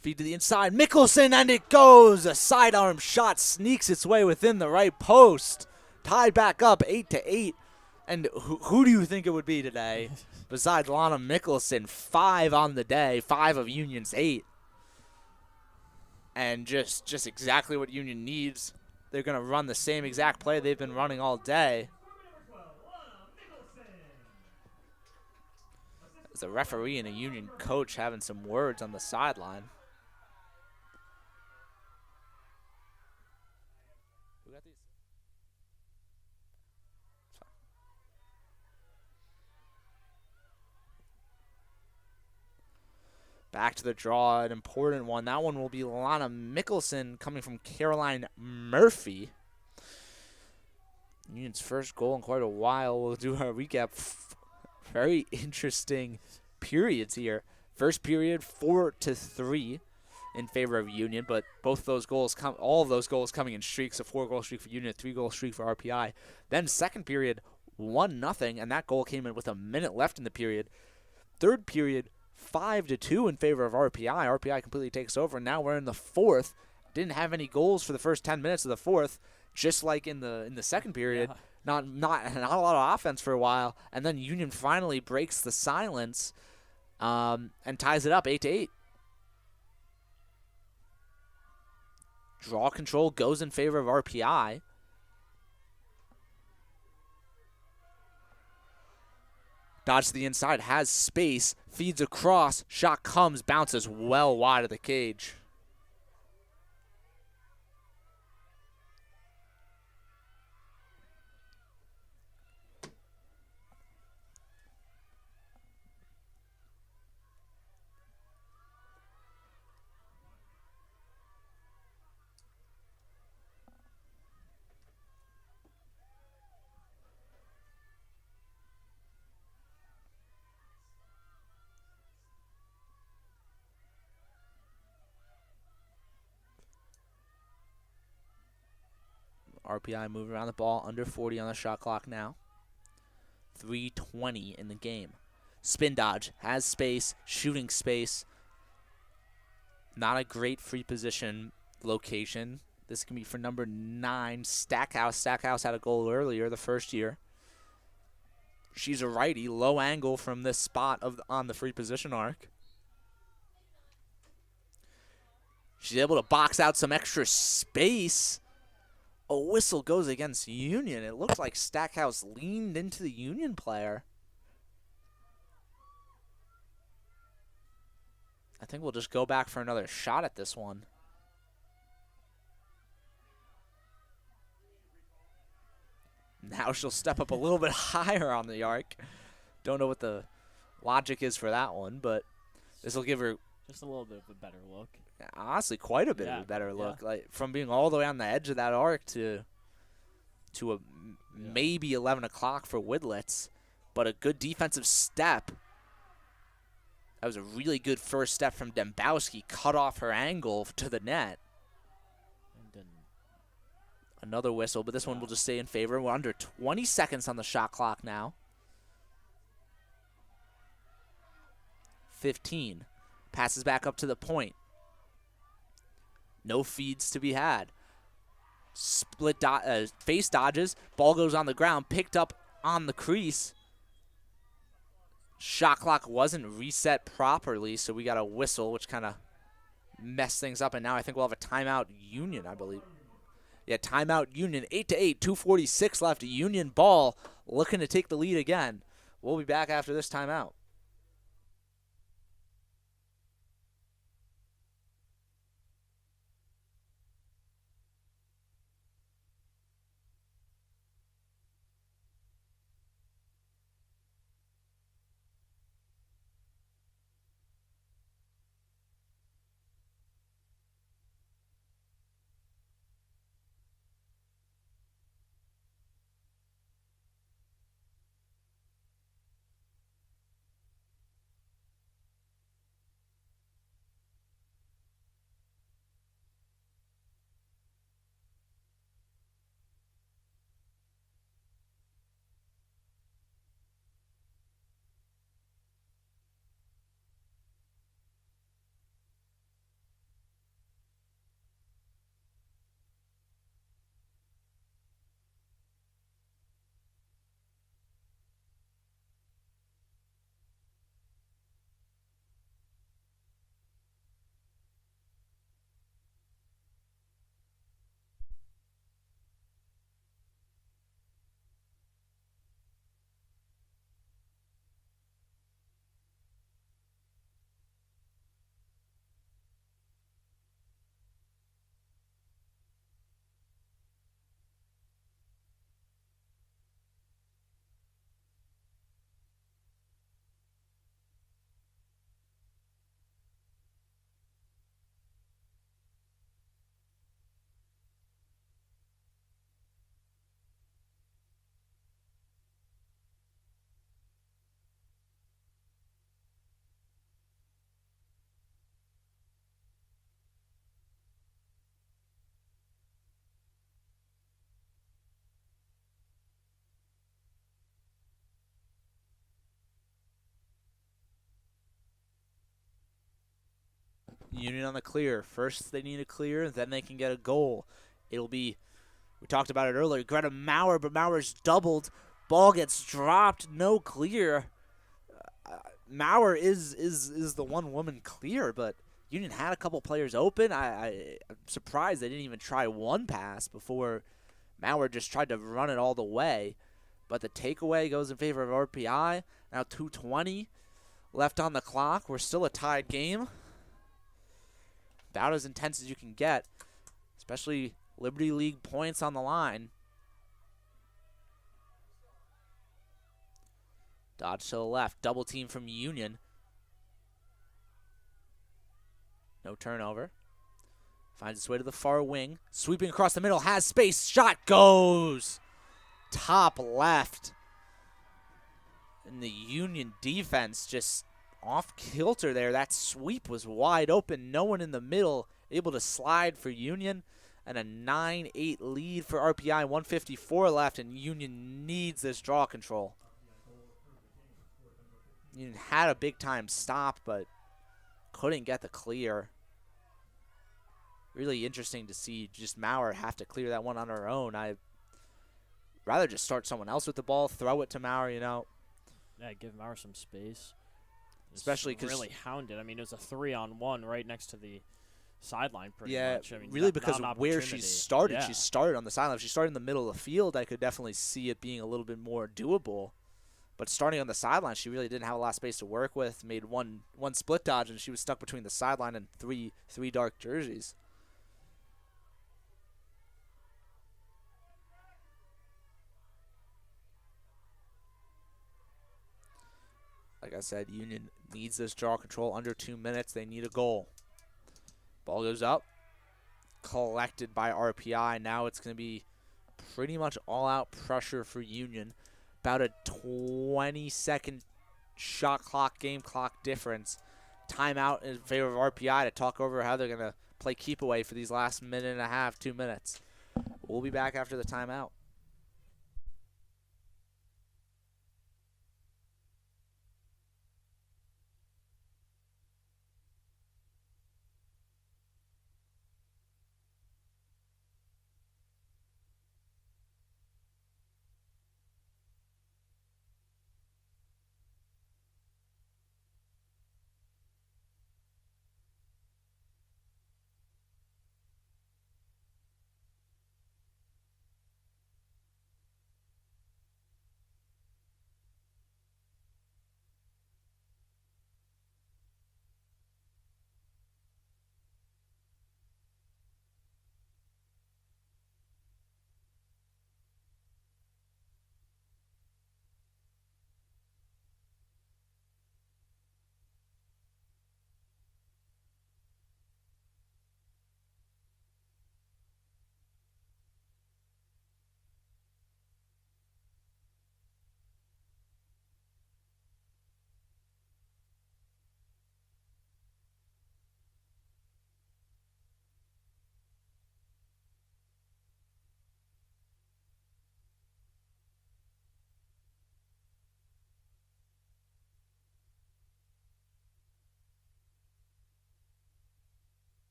Feed to the inside. Mickelson, and it goes. A sidearm shot sneaks its way within the right post. Tied back up 8-8. And who do you think it would be today? Besides Lana Mickelson, 5 on the day, 5 of Union's 8. And just exactly what Union needs. They're going to run the same exact play they've been running all day. There's a referee and a Union coach having some words on the sideline. Who got these? Back to the draw, an important one. That one will be Lana Mickelson coming from Caroline Murphy. Union's first goal in quite a while. We'll do our recap. Very interesting periods here. First period, 4-3 in favor of Union, but both those goals all of those goals coming in streaks, a 4-goal streak for Union, a 3-goal streak for RPI. Then second period, 1-0, and that goal came in with a minute left in the period. Third period, 5-2 in favor of RPI. RPI completely takes over, and now we're in the fourth. Didn't have any goals for the first 10 minutes of the fourth, just like in the second period. Yeah. Not a lot of offense for a while, and then Union finally breaks the silence and ties it up 8-8. Draw control goes in favor of RPI. Dodge to the inside, has space, feeds across, shot comes, bounces well wide of the cage. RPI moving around the ball, under 40 on the shot clock now. 3:20 in the game. Spin dodge, has space, shooting space. Not a great free position location. This can be for number 9, Stackhouse. Stackhouse had a goal earlier, the first year. She's a righty, low angle from this spot on the free position arc. She's able to box out some extra space. A whistle goes against Union. It looks like Stackhouse leaned into the Union player. I think we'll just go back for another shot at this one. Now she'll step up a little bit higher on the arc. Don't know what the logic is for that one, but this will give her Just a little bit of a better look. honestly quite a bit of a better look. Like from being all the way on the edge of that arc to maybe 11 o'clock for Widlitz, but a good defensive step. That was a really good first step from Dembowski, cut off her angle to the net. And then Another whistle, but this one will just stay in favor. We're under 20 seconds on the shot clock now. 15. Passes back up to the point. No feeds to be had. Face dodges. Ball goes on the ground. Picked up on the crease. Shot clock wasn't reset properly, so we got a whistle, which kind of messed things up. And now I think we'll have a timeout Union, I believe. Yeah, timeout Union. 8-8, 2:46 left. Union ball looking to take the lead again. We'll be back after this timeout. Union on the clear. First they need a clear, then they can get a goal. It'll be, we talked about it earlier, Greta Maurer, but Maurer's doubled. Ball gets dropped, no clear. Maurer is the one woman clear, but Union had a couple players open. I'm surprised they didn't even try one pass before Maurer just tried to run it all the way. But the takeaway goes in favor of RPI. Now 2:20 left on the clock. We're still a tied game. About as intense as you can get, especially Liberty League points on the line. Dodge to the left. Double team from Union. No turnover. Finds its way to the far wing. Sweeping across the middle. Has space. Shot goes. Top left. And the Union defense just off kilter there. That sweep was wide open. No one in the middle. Able to slide for Union. And a 9-8 lead for RPI. 1:54 left. And Union needs this draw control. Union had a big-time stop, but couldn't get the clear. Really interesting to see just Maurer have to clear that one on her own. I'd rather just start someone else with the ball, throw it to Maurer, you know. Yeah, give Maurer some space. Especially because really hounded. I mean, it was a 3-on-1 right next to the sideline pretty much. I mean, really because of where she started. Yeah. She started on the sideline. If she started in the middle of the field, I could definitely see it being a little bit more doable. But starting on the sideline, she really didn't have a lot of space to work with. Made one split dodge, and she was stuck between the sideline and three dark jerseys. Like I said, Union needs this draw control under 2 minutes. They need a goal. Ball goes up. Collected by RPI. Now it's going to be pretty much all-out pressure for Union. About a 20-second shot clock, game clock difference. Timeout in favor of RPI to talk over how they're going to play keep away for these last minute and a half, 2 minutes. We'll be back after the timeout.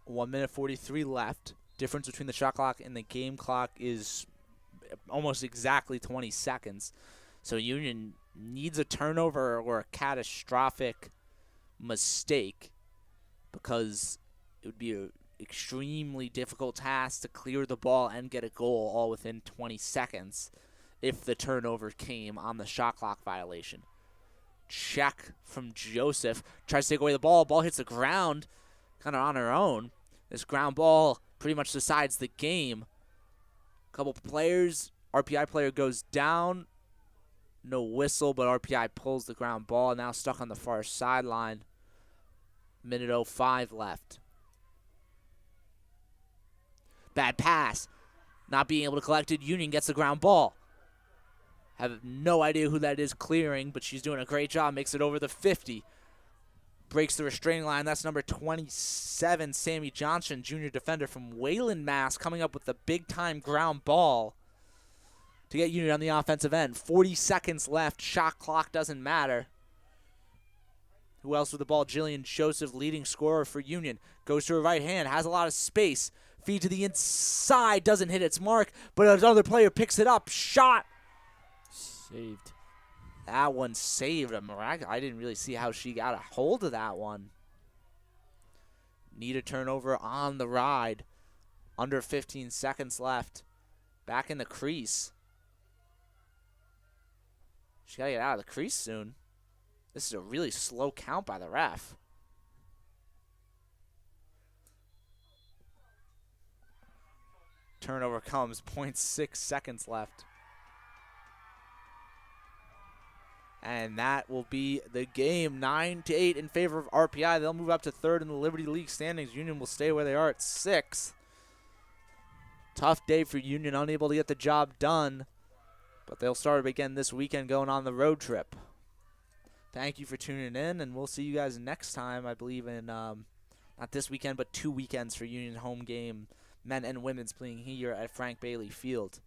One minute 43 left. Difference between the shot clock and the game clock is almost exactly 20 seconds. So Union needs a turnover or a catastrophic mistake because it would be an extremely difficult task to clear the ball and get a goal all within 20 seconds if the turnover came on the shot clock violation. Check from Joseph. Tries to take away the ball. Ball hits the ground. kind of on her own. This ground ball pretty much decides the game. Couple players. RPI player goes down. No whistle, but RPI pulls the ground ball. Now stuck on the far sideline. Minute 05 left. Bad pass. Not being able to collect it. Union gets the ground ball. Have no idea who that is clearing, but she's doing a great job. Makes it over the 50. Breaks the restraining line. That's number 27, Sammy Johnson, junior defender from Wayland, Mass, coming up with the big-time ground ball to get Union on the offensive end. 40 seconds left. Shot clock doesn't matter. Who else with the ball? Jillian Joseph, leading scorer for Union. Goes to her right hand. Has a lot of space. Feed to the inside. Doesn't hit its mark, but another player picks it up. Shot. Saved. That one saved. I didn't really see how she got a hold of that one. Need a turnover on the ride. Under 15 seconds left. Back in the crease. She got to get out of the crease soon. This is a really slow count by the ref. Turnover comes. 0.6 seconds left. And that will be the game. 9-8 in favor of RPI. They'll move up to third in the Liberty League standings. Union will stay where they are at 6th. Tough day for Union, unable to get the job done. But they'll start again this weekend going on the road trip. Thank you for tuning in, and we'll see you guys next time, I believe, in not this weekend, but 2 weekends for Union home game, men and women's playing here at Frank Bailey Field.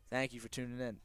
Thank you for tuning in.